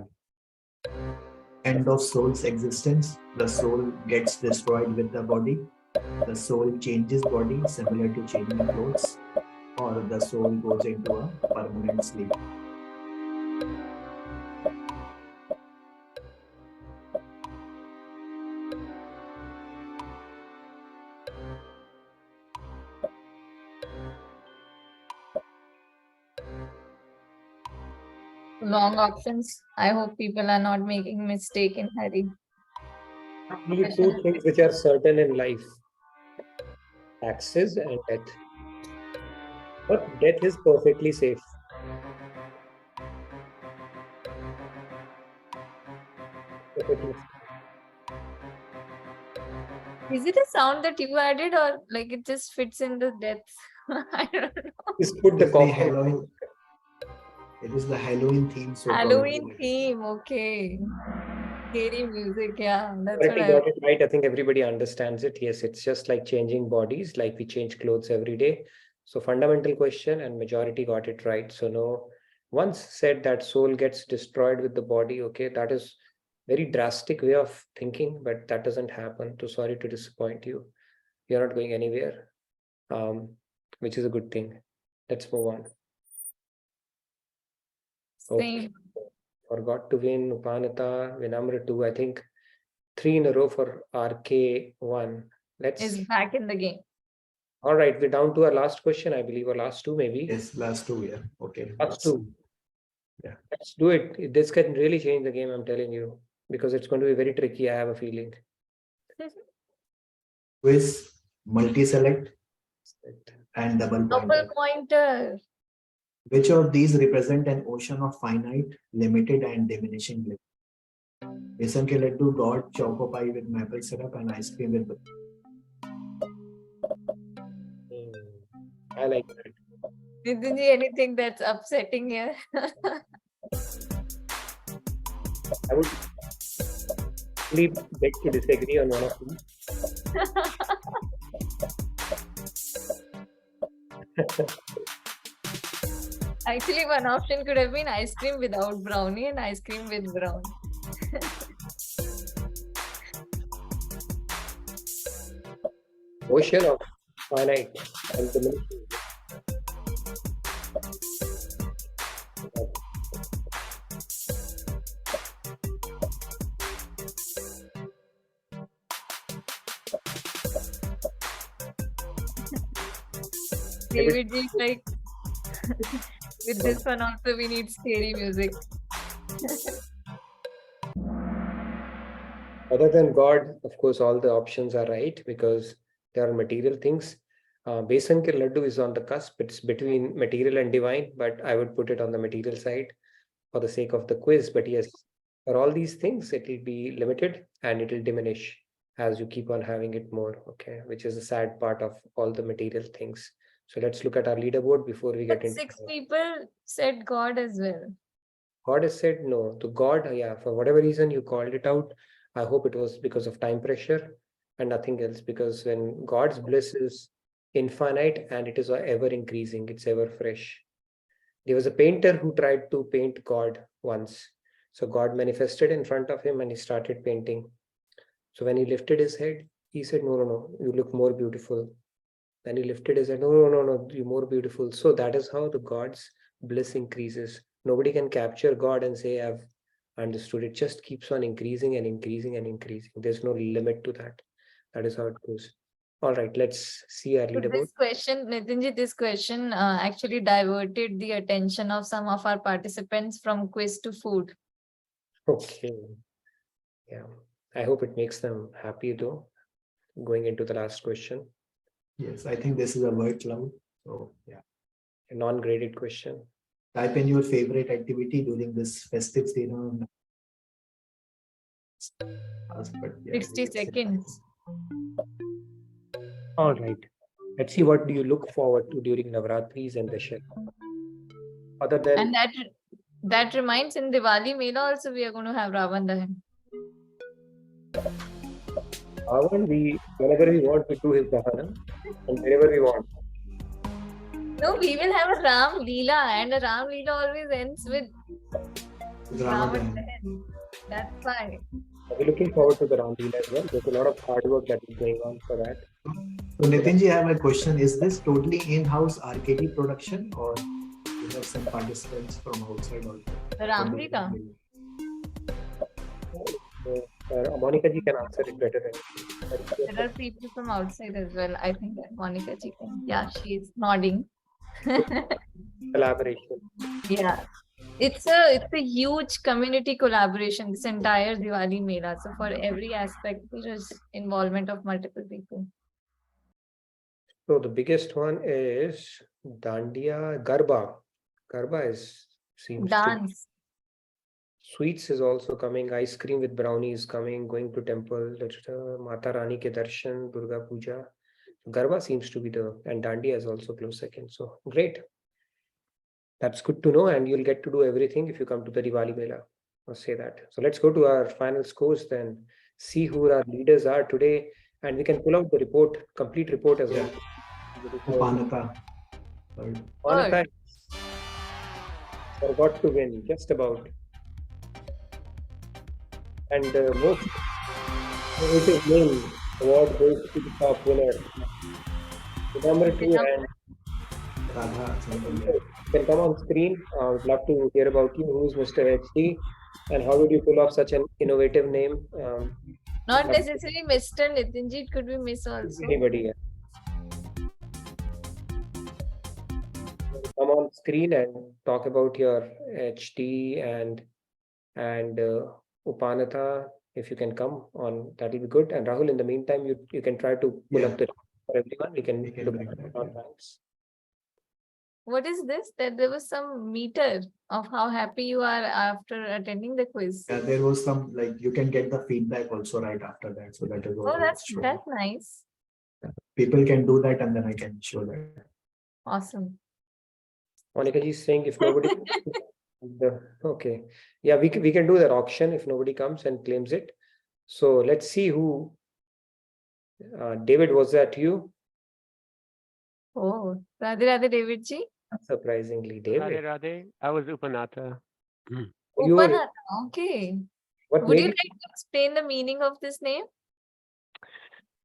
End of soul's existence. The soul gets destroyed with the body. The soul changes body, similar to changing clothes, or the soul goes into a permanent sleep. Long options. I hope people are not making mistake in hurry. Only 2 things which are certain in life: taxes and death. But death is perfectly safe. Perfectly. Is it a sound that you added, or like it just fits in the depth? I don't know. Just put the coffin. It is the Halloween theme. So Halloween probably. theme, okay. Scary music, yeah. That's Correctly what I got it right. I think everybody understands it. Yes, it's just like changing bodies, like we change clothes every day. So fundamental question, and majority got it right. So no, once said that soul gets destroyed with the body. Okay, that is very drastic way of thinking, but that doesn't happen. So sorry to disappoint you. You're not going anywhere, which is a good thing. Let's move on. Okay. Same. Forgot to win, Upanita, Vinamra 2. I think 3 in a row for RK1. Is back in the game. All right, we're down to our last question, I believe, or last 2 maybe. Yes, last 2, yeah. Okay. Last 2. Yeah. Let's do it. This can really change the game, I'm telling you, because it's going to be very tricky, I have a feeling. Quiz, multi-select, and double pointer. Double pointer. Which of these represent an ocean of finite, limited, and diminishing liquid? Besan ke laddu, God, choco pie with maple syrup, and ice cream with. I like that. Nitinji, anything that's upsetting here? I would really beg to disagree on one of them. Actually, one option could have been ice cream without brownie and ice cream with brownie. Ocean of finite and diminishing. David G, like, with this one also we need scary music. Other than God, of course, all the options are right because they are material things. Besan ke laddu is on the cusp. It's between material and divine, but I would put it on the material side for the sake of the quiz. But yes, for all these things, it will be limited and it will diminish as you keep on having it more. Okay, which is the sad part of all the material things. So let's look at our leaderboard before we get But into 6 people said God as well. God has said no to God. Yeah, for whatever reason you called it out. I hope it was because of time pressure and nothing else. Because when God's bliss is infinite and it is ever increasing, it's ever fresh. There was a painter who tried to paint God once. So God manifested in front of him and he started painting. So when he lifted his head, he said, no, no, no, you look more beautiful. Then he lifted his head, no, no, no, no, you're more beautiful. So that is how the God's bliss increases. Nobody can capture God and say, I've understood. It just keeps on increasing and increasing and increasing. There's no limit to that. That is how it goes. All right, let's see our So leaderboard. this question, Nitinji, this question actually diverted the attention of some of our participants from quiz to food. Okay. Yeah. I hope it makes them happy though. Going into the last question. Yes, I think this is a word cloud. So yeah, A non-graded question. type in your favorite activity during this festive season. But, yeah, 60 seconds. All right. Let's see what do you look forward to during Navratris and Dashera. Other than And that reminds, in Diwali Mela also we are going to have Ravan Dahan. Ravan, whenever we want, we do his Dahana and wherever we want. No, we will have a Ram Leela, and a Ram Leela always ends with Ravan Dahan. That's why. We're looking forward to the Ram Leela as well. There's a lot of hard work that is going on for that. So Nitinji, I have a question. Is this totally in-house RKT production or you have some participants from outside also? The Ram Leela. Monica ji can answer it better than me. There are people from outside as well. I think that Monica ji can. Yeah, she's nodding. Collaboration. Yeah. It's a huge community collaboration, this entire Diwali Mela. So for every aspect, there is involvement of multiple people. So the biggest one is Dandiya Garba. Garba seems to Dance. Sweets is also coming. Ice cream with brownie is coming. Going to temple. Mata Rani ke darshan, Durga Puja. Garba seems to be and Dandiya is also close second. So great. That's good to know. And you'll get to do everything if you come to the Diwali Mela. I'll say that. So let's go to our final scores then. See who our leaders are today. And we can pull out the report, complete report as well. Upanata. Upanata forgot to win, just about. And the most innovative name award goes to the top winner. Number 2, and Radha. you can come on screen. I would love to hear about you. Who's Mr. HD and how did you pull off such an innovative name? Not necessarily Mr. Nitinji, it could be Miss also. Anybody else? Come on screen and talk about your HD and Upanata. If you can come on, that will be good. And Rahul, in the meantime, you can try to pull up the for everyone. We can look bring at that, our yeah. ranks. What is this? That there was some meter of how happy you are after attending the quiz. Yeah, there was some like you can get the feedback also right after that. So that is Oh, what that's nice. people can do that and then I can show that. Awesome. Monica ji is saying if nobody okay. Yeah, we can do that auction if nobody comes and claims it. So let's see who David, was that you? Oh, Radhe Radhe David ji. Surprisingly, Radhe David. Radhe. I was Upanatha. You were, Upanatha. Okay. what Would you made like to explain the meaning of this name?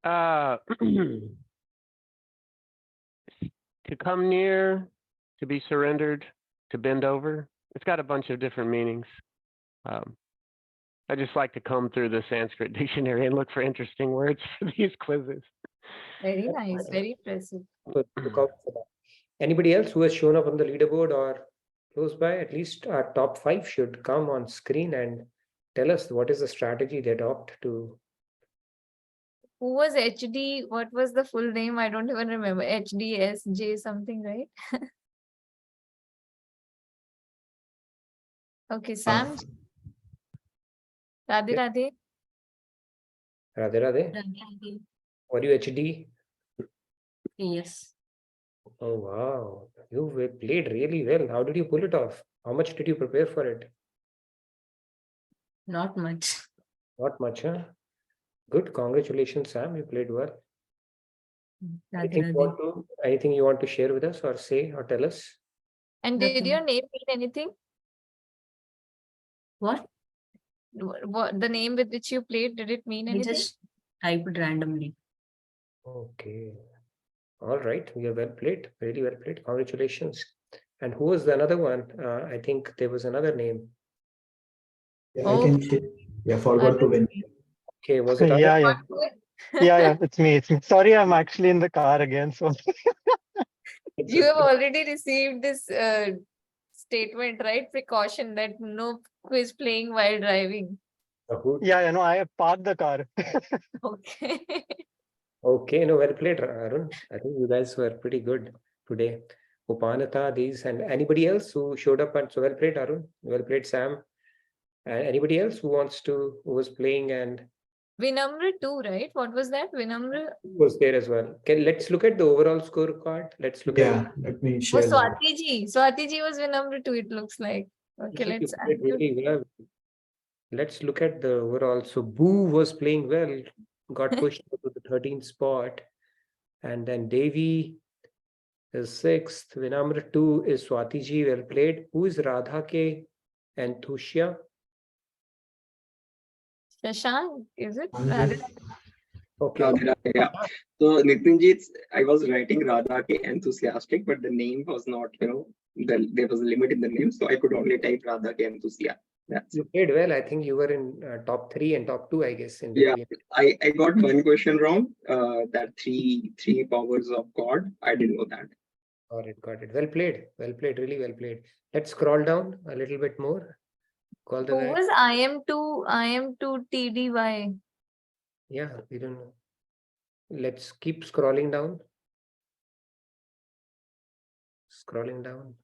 To come near, to be surrendered, to bend over. It's got a bunch of different meanings. I just like to comb through the Sanskrit dictionary and look for interesting words for these quizzes. Very nice. Very impressive. So look out for that. Anybody else who has shown up on the leaderboard or close by, at least our top 5 should come on screen and tell us what is the strategy they adopt to. Who was HD? What was the full name? I don't even remember. HDSJ something, right? Okay, Sam. Radhe Radhe. Radhe Radhe. Were you HD? Yes, Oh wow, you played really well. How did you pull it off? How much did you prepare for it? not much. Not much, huh? Good. Congratulations, Sam. You played well. Radhe Anything you want to share with us or say or tell us? And did Nothing. your name mean anything? What? What the name with which you played, did it mean I anything? just typed randomly. Okay. All right. You have well played. Really well played. Congratulations. And who was the another one? I think there was another name. Yeah, I can share. Yeah, forgot to win. Okay. Was it? Yeah, yeah. Yeah, it's me. It's me. Sorry, I'm actually in the car again. So You have already received this statement, right? Precaution that no quiz playing while driving. Kahoot? yeah, I have parked the car. Okay. Okay. No, well played, Arun. I think you guys were pretty good today. Upanatha, these, and anybody else who showed up and so well played, Arun. Well played, Sam. And anybody else who was playing and Vinamra too, right? What was that? Vinamra? was there as well. Let's look at the overall scorecard. Let's look Yeah, let me Oh, share that. Swati ji. Swati ji was Vinamra too, it looks like. Okay, at. let's You played really well. Let's look at the overall. So Boo was playing well, got pushed to the 13th spot. And then Devi is 6th. Vinamra 2 is Swati ji, well played. Who is Radha K and Thushya? Shashank, is it? Hundred. Okay. Radha, yeah. So Nitinji, I was writing Radha K enthusiastic, but the name was not, there was a limit in the name, so I could only type Radha K enthusiastic. You played well. I think you were in top 3 and top 2, I guess. In Yeah, between. I got one question wrong. That three powers of God. I didn't know that. Got it. Well played. Well played. Really well played. Let's scroll down a little bit more. Call the Who guy. was IM2 TDY? Yeah, we don't know. Let's keep scrolling down. Scrolling down.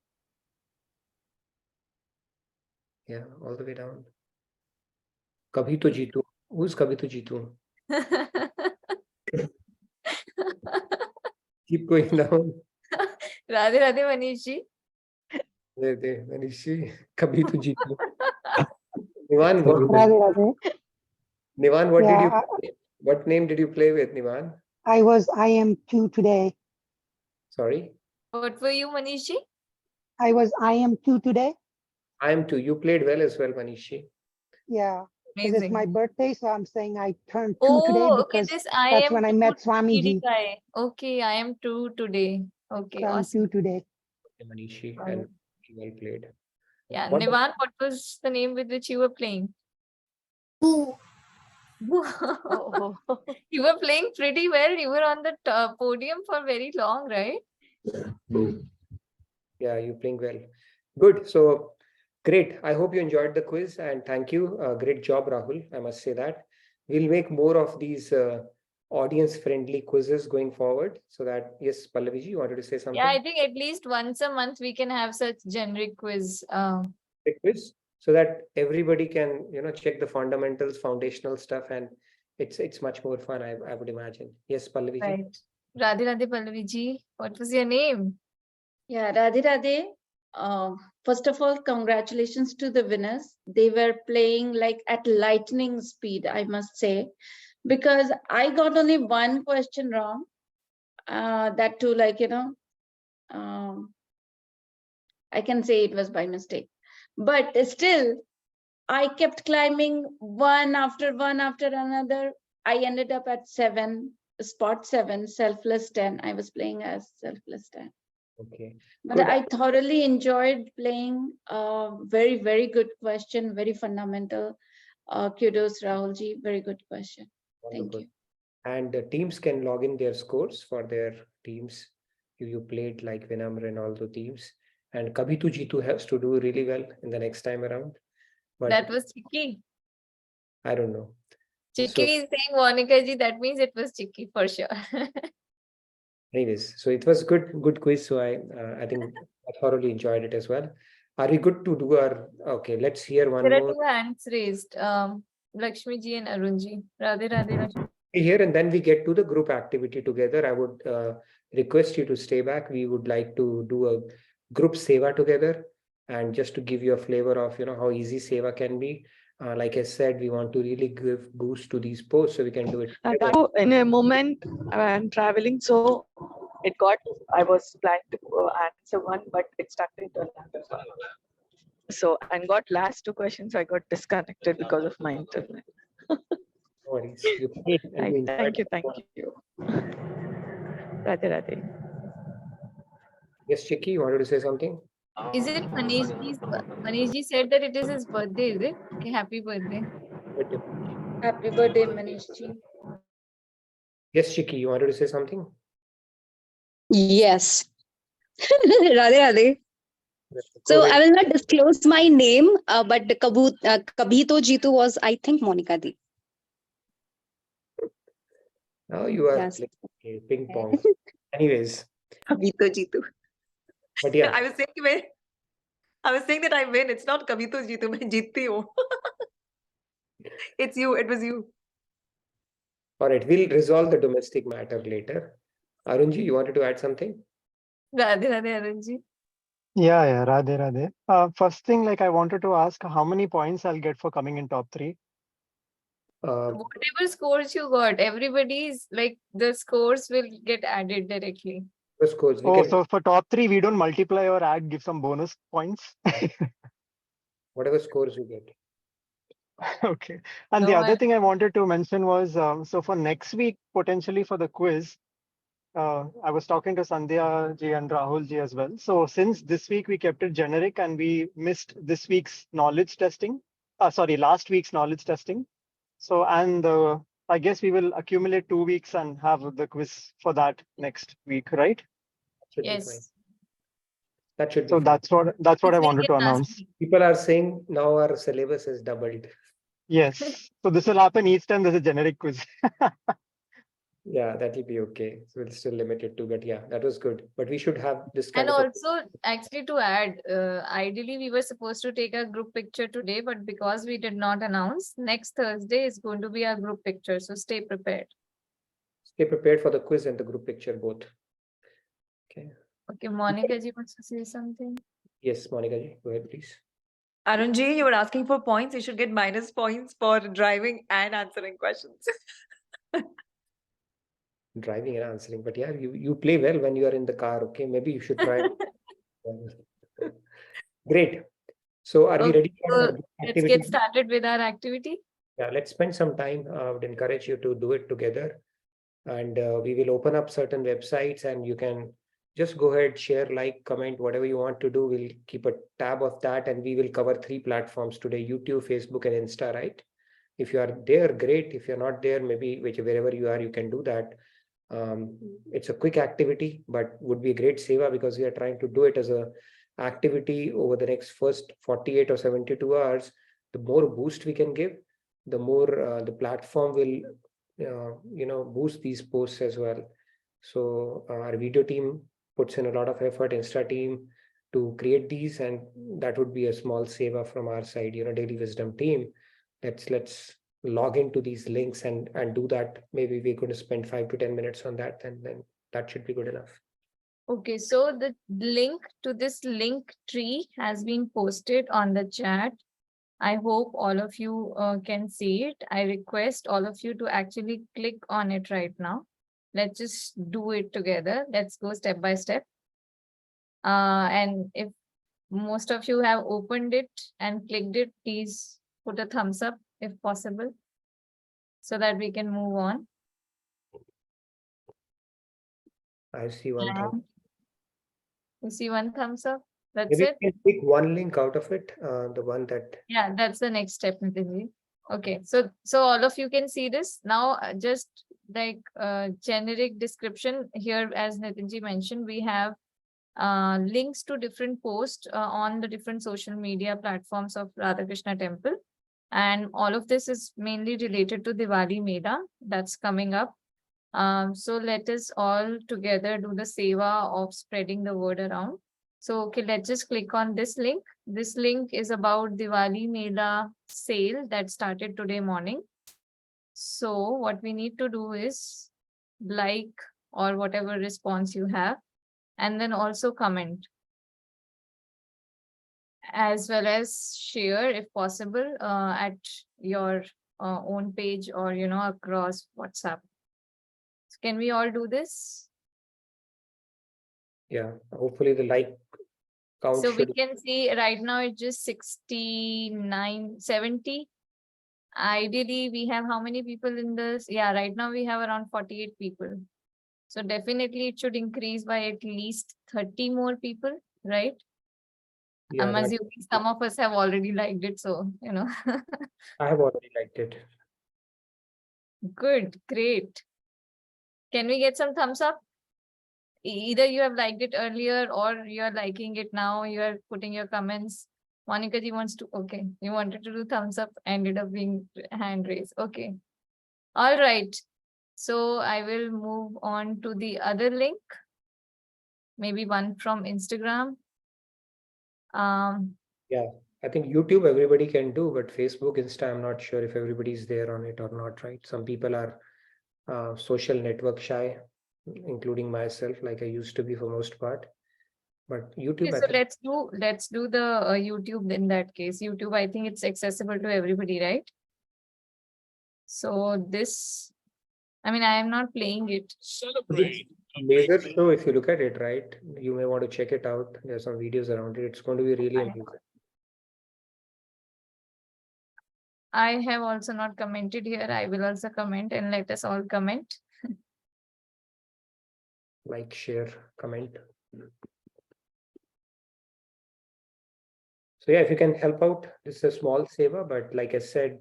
Yeah, all the way down. Kabhi to Jeetu. Who's Kabhi to Jeetu? Keep going down. Radhe Radhe Manish ji. Manishi. Kabhi to Jeetu. Nivan, what name did you play with, Nivan? I was IM2 today. Sorry? What were you, Manish ji? I was IM2 today. IM2. You played well as well, Manishi. Yeah, because it's my Amazing. birthday, so I'm saying I turned 2 today Oh, okay. because This that's when I met Swamiji. TDY. Okay, I am 2 today. Okay, So I'm awesome. 2 today. Manishi, Got and it. well played. Yeah, What- Nivan, what was the name with which you were playing? Ooh. You were playing pretty well. You were on the podium for very long, right? Yeah, you're playing well. Good. So great. I hope you enjoyed the quiz and thank you. Great job, Rahul. I must say that. We'll make more of these audience-friendly quizzes going forward. So that, yes, Pallaviji, you wanted to say something? Yeah, I think at least once a month we can have such generic quiz. Quick quiz, so that everybody can, check the fundamentals, foundational stuff, and it's much more fun, I would imagine. Yes, Pallaviji. Right. Radhe Radhe Pallavi ji, what was your name? Yeah, Radhe Radhe. First of all, congratulations to the winners. They were playing like at lightning speed, I must say, because I got only one question wrong. That too, like, I can say it was by mistake. But still, I kept climbing one after another. I ended up at spot 7, selfless 10. I was playing as selfless 10. Okay. But Good. I thoroughly enjoyed playing. Very, very good question. Very fundamental. Kudos, Rahulji. Very good question. Thank Wonderful. you. And the teams can log in their scores for their teams. You played like Vinamr and all the teams. And Kabhi Tu Jitu has to do really well in the next time around. But That was Chicky. I don't know. Chicky is saying Monica ji, that means it was Chicky for sure. Anyways, so it was good quiz. So I think I thoroughly enjoyed it as well. Are we good to do our, okay, let's hear one There are more. 2 hands raised. Lakshmi ji and Arun ji. Radhe Radhe Lakshmi. Here and then we get to the group activity together. I would request you to stay back. We would like to do a group seva together, and just to give you a flavor of how easy seva can be. Like I said, we want to really give boost to these posts, so we can do it together. In a moment I'm traveling, so I was planning to answer one, but it stuck into another one. So and got last 2 questions. I got disconnected because of my internet. No worries. You played and you enjoyed. Thank you. Radhe Radhe. Yes, Chicky, you wanted to say something? Is it Manish ji? Manish ji said that it is his birthday, is it? Okay, happy birthday. Happy birthday, Manish ji. Yes, Chicky, you wanted to say something? Yes. Radhe Radhe. So I will not disclose my name, but the Kabhi To Jitu was, I think, Monica Di. Now you are Yes. playing ping pong. Anyways. Kabhi To Jitu. But yeah. I was saying that I win. It's not Kabhi To Jitu, main jeeti hu. It's you. It was you. All right, we'll resolve the domestic matter later. Arunji, you wanted to add something? Radhe Radhe Arun ji. Yeah, Radhe Radhe. First thing, like I wanted to ask how many points I'll get for coming in top 3. Whatever scores you got, everybody's like the scores will get added directly. The scores. So for top 3, we don't multiply or add, give some bonus points. Whatever scores you get. Okay. And the other thing I wanted to mention was, so for next week, potentially for the quiz, I was talking to Sandhya ji and Rahul ji as well. So since this week we kept it generic and we missed this week's knowledge testing, last week's knowledge testing. So, and I guess we will accumulate 2 weeks and have the quiz for that next week, right? Yes. That should be so fine. that's what I wanted to announce. People are saying now our syllabus is doubled. Yes. So this will happen each time there's a generic quiz. Yeah, that will be okay. So we'll still limit it to, but yeah, that was good. But we should have this kind And of. also, actually, to add, ideally, we were supposed to take a group picture today, but because we did not announce, next Thursday is going to be our group picture. So stay prepared. Stay prepared for the quiz and the group picture both. Okay. Okay, Monica ji wants to say something. Yes, Monica ji, go ahead, please. Arun ji, you were asking for points. You should get minus points for driving and answering questions. Driving and answering, but yeah, you play well when you are in the car. Okay, maybe you should try. Great. So are we ready for So the let's activity? get started with our activity. Yeah, let's spend some time. I would encourage you to do it together, and we will open up certain websites and you can just go ahead, share, like, comment, whatever you want to do. We'll keep a tab of that, and we will cover 3 platforms today: YouTube, Facebook, and Insta, right? If you are there, great. If you're not there, maybe wherever you are, you can do that. It's a quick activity, but would be a great seva because we are trying to do it as a activity over the next first 48 or 72 hours. The more boost we can give, the more the platform will boost these posts as well. So our video team puts in a lot of effort, Insta team, to create these, and that would be a small seva from our side, Daily Wisdom team. Let's log into these links and do that. Maybe we're going to spend 5 to 10 minutes on that, and then that should be good enough. Okay, so the link to this link tree has been posted on the chat. I hope all of you can see it. I request all of you to actually click on it right now. Let's just do it together. Let's go step by step. And if most of you have opened it and clicked it, please put a thumbs up if possible, so that we can move on. I see one thumb. You see one thumbs up? That's Maybe it? you can pick one link out of it, the one that. Yeah, that's the next step, Nitinji. Okay, so all of you can see this now. Just like generic description here, as Nitinji mentioned, we have links to different posts on the different social media platforms of Radhakrishna Temple, and all of this is mainly related to Diwali Mela that's coming up. So let us all together do the seva of spreading the word around. So, okay, let's just click on this link. This link is about Diwali Mela sale that started today morning. So what we need to do is like or whatever response you have, and then also comment, as well as share if possible at your own page or, across WhatsApp. So can we all do this? Yeah, hopefully the like count So we should. can see right now it's just 69, 70. Ideally, we have how many people in this? Yeah, right now we have around 48 people. So definitely it should increase by at least 30 more people, right? Yeah, I'm assuming some of us have already liked it, so, I have already liked it. Good, great. Can we get some thumbs up? Either you have liked it earlier or you're liking it now, you're putting your comments. Monica ji wants to, okay, you wanted to do thumbs up, ended up being hand raised. Okay. All right. So I will move on to the other link. Maybe one from Instagram. Yeah, I think YouTube everybody can do, but Facebook, Insta, I'm not sure if everybody's there on it or not, right? Some people are social network shy, including myself, like I used to be for most part. But YouTube, Okay, I so think, let's do the YouTube in that case. YouTube, I think it's accessible to everybody, right? So this, I mean, I am not playing it. Celebrate. Laser show, if you look at it, right, you may want to check it out. There's some videos around it. It's going to be really amazing. I have also not commented here. I will also comment, and let us all comment. Like, share, comment. So yeah, if you can help out, this is a small seva, but like I said,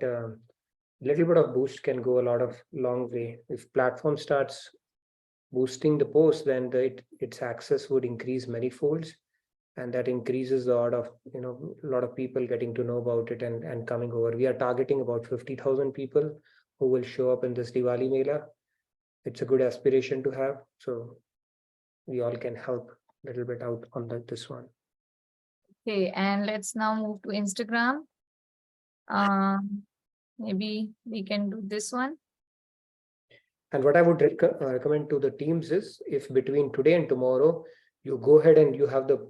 little bit of boost can go a long way. If platform starts boosting the post, then its access would increase many folds, and that increases the order of a lot of people getting to know about it and coming over. We are targeting about 50,000 people who will show up in this Diwali Mela. It's a good aspiration to have, so we all can help a little bit out on this one. Okay, and let's now move to Instagram. Maybe we can do this one. And what I would recommend to the teams is, if between today and tomorrow, you go ahead and you have the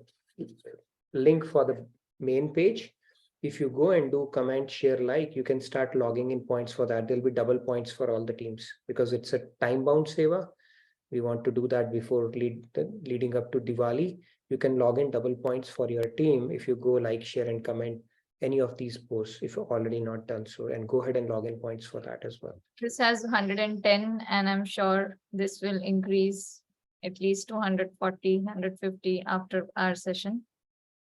link for the main page. If you go and do comment, share, like, you can start logging in points for that. There'll be double points for all the teams because it's a time-bound seva. We want to do that before leading up to Diwali. You can log in double points for your team if you go like, share, and comment any of these posts if you're already not done so, and go ahead and log in points for that as well. This has 110, and I'm sure this will increase at least to 140, 150 after our session.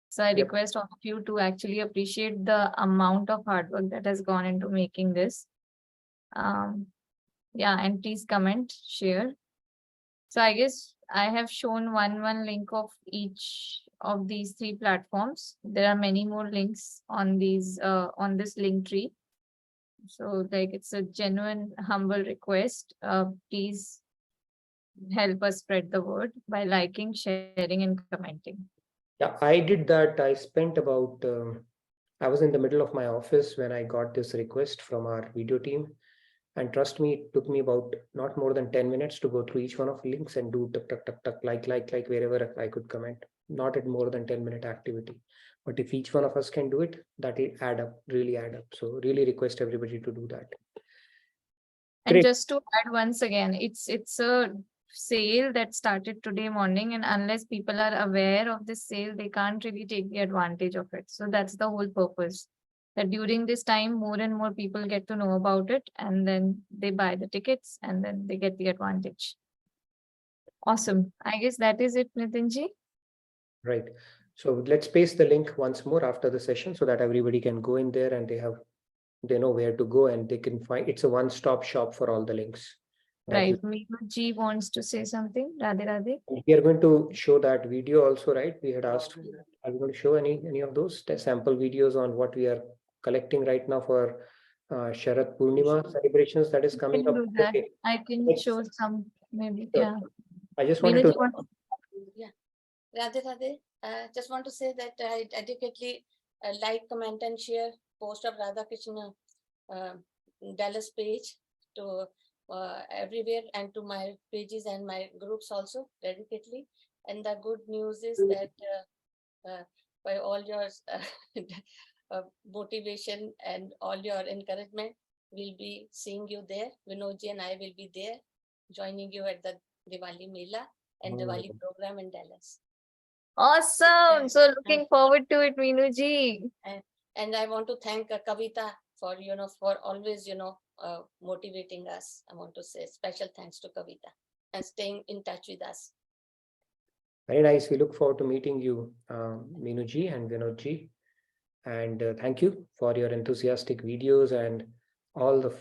So I request all of you to actually appreciate the amount of hard work that has gone into making this. Yeah, and please comment, share. So I guess I have shown one link of each of these 3 platforms. There are many more links on these on this link tree. So like, it's a genuine, humble request. Please help us spread the word by liking, sharing, and commenting. Yeah, I did that. I spent about, I was in the middle of my office when I got this request from our video team. And trust me, it took me about not more than 10 minutes to go through each one of the links and do tuck, tuck, tuck, tuck, like wherever I could comment. Not at more than 10-minute activity. But if each one of us can do it, that will add up, really add up. So really request everybody to do that. And Great. just to add once again, it's a sale that started today morning, and unless people are aware of this sale, they can't really take the advantage of it. So that's the whole purpose, that during this time, more and more people get to know about it, and then they buy the tickets and then they get the advantage. Awesome. I guess that is it, Nitinji. Right. So let's paste the link once more after the session so that everybody can go in there and they know where to go and they can find. It's a one-stop shop for all the links. Right. G wants to say something. Radhe Radhe. We are going to show that video also, right? We had asked, are we going to show any of those sample videos on what we are collecting right now for Sharat Purnima celebrations that is coming up? Do that. Okay. I can show some, maybe. Sure. Yeah. I just wanted to. Yeah. Radhe Radhe. Just want to say that I adequately like, comment and share post of Radha Krishna Dallas page to everywhere and to my pages and my groups also dedicatedly. And the good news is that by all your motivation and all your encouragement, we'll be seeing you there. Vinodji and I will be there, joining you at the Diwali Mela and Diwali program in Dallas. Awesome. So looking forward to it, Meenuji. And I want to thank Kavita for, for always, motivating us. I want to say special thanks to Kavita and staying in touch with us. Very nice. We look forward to meeting you, Meenuji and Vinodji. And thank you for your enthusiastic videos and all the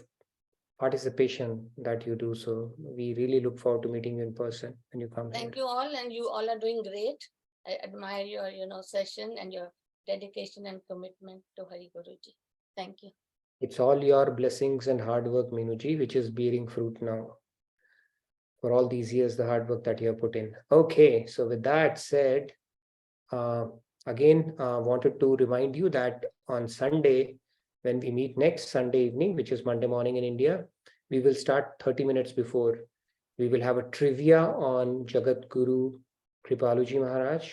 participation that you do. So we really look forward to meeting you in person when you come. Thank you all, and you all are doing great. I admire your, session and your dedication and commitment to Hari Guruji. Thank you. It's all your blessings and hard work, Meenuji, which is bearing fruit now. For all these years, the hard work that you have put in. Okay, so with that said, again, wanted to remind you that on Sunday, when we meet next Sunday evening, which is Monday morning in India, we will start 30 minutes before. We will have a trivia on Jagat Guru Kripaluji Maharaj.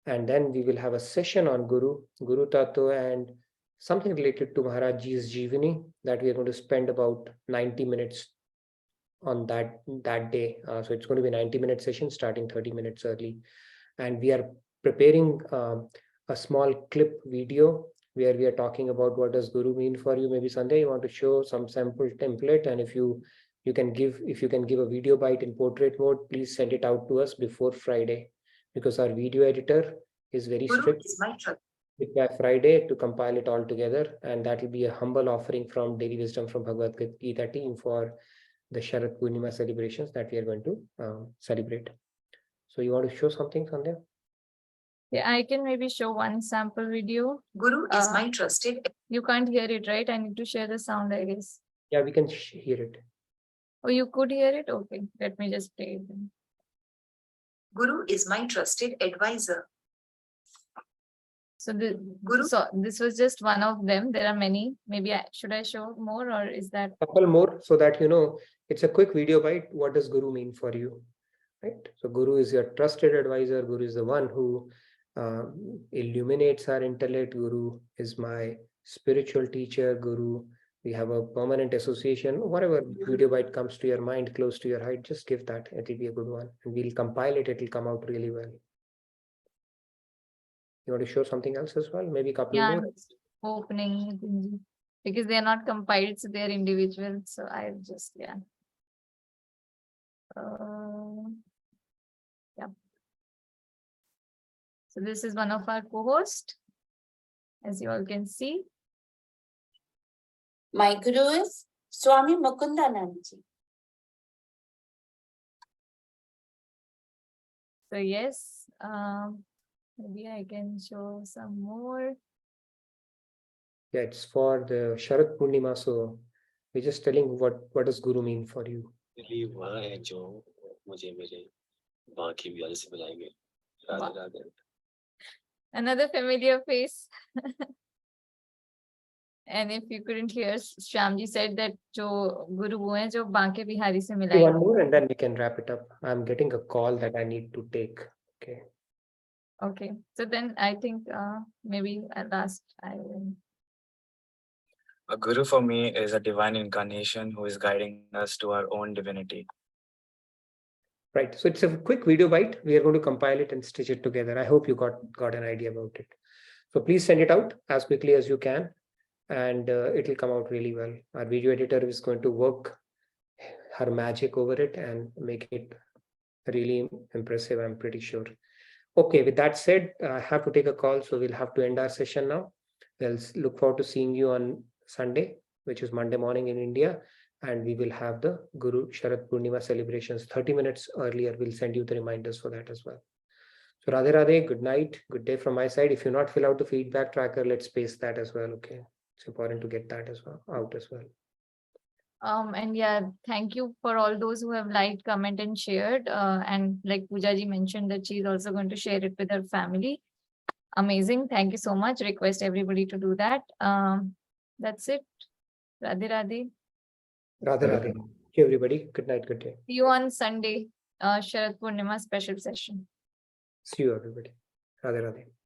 And then we will have a session on Guru Tattva and something related to Maharajji's Jivani that we are going to spend about 90 minutes on that day. So it's going to be a 90-minute session starting 30 minutes early. And we are preparing a small clip video where we are talking about what does Guru mean for you. Maybe Sunday you want to show some sample template, and if you can give a video bite in portrait mode, please send it out to us before Friday, because our video editor is very strict by Friday to compile it all together, and that will be a humble offering from Daily Wisdom from Bhagavad Gita team for the Sharat Purnima celebrations that we are going to celebrate. So you want to show something, Sandhya? Yeah, I can maybe show one sample video. Guru is my trusted. You can't hear it, right? I need to share the sound, I guess. Yeah, we can hear it. Oh, you could hear it? Okay, let me just play it then. Guru is my trusted advisor. So this was just one of them. There are many. Maybe should I show more, or is that? A couple more so that it's a quick video bite. What does Guru mean for you? Right. So Guru is your trusted advisor. Guru is the one who illuminates our intellect. Guru is my spiritual teacher. Guru, we have a permanent association. Whatever video bite comes to your mind, close to your heart, just give that. It will be a good one, and we'll compile it. It will come out really well. You want to show something else as well? Maybe a couple more. Opening, because they are not compiled, so they are individual. So I just yeah. So this is one of our co-hosts, as you all can see. My Guru is Swami Mukundanandji. So yes, maybe I can show some more. Yeah, it's for the Sharat Purnima. So we're just telling what does Guru mean for you. Another familiar face. And if you couldn't hear, Shyamji said that जो गुरु वो हैं जो बांके बिहारी से One मिलाई. more and then we can wrap it up. I'm getting a call that I need to take. Okay. Okay, so then I think maybe at last I will. A guru for me is a divine incarnation who is guiding us to our own divinity. Right. So it's a quick video bite. We are going to compile it and stitch it together. I hope you got an idea about it. So please send it out as quickly as you can, and it will come out really well. Our video editor is going to work her magic over it and make it really impressive, I'm pretty sure. Okay, with that said, I have to take a call, so we'll have to end our session now. We'll look forward to seeing you on Sunday, which is Monday morning in India, and we will have the Guru Sharad Purnima celebrations 30 minutes earlier. We'll send you the reminders for that as well. So Radhe Radhe, good night, good day from my side. If you not fill out the feedback tracker, let's paste that as well. Okay, it's important to get that as well out as well. And yeah, thank you for all those who have liked, comment, and shared. And like Pooja ji mentioned that she's also going to share it with her family. Amazing. Thank you so much. Request everybody to do that. That's it. Radhe Radhe. Radhe Radhe. Thank you, everybody. Good night, good day. See you on Sunday. Sharad Purnima special session. See you, everybody. Radhe Radhe.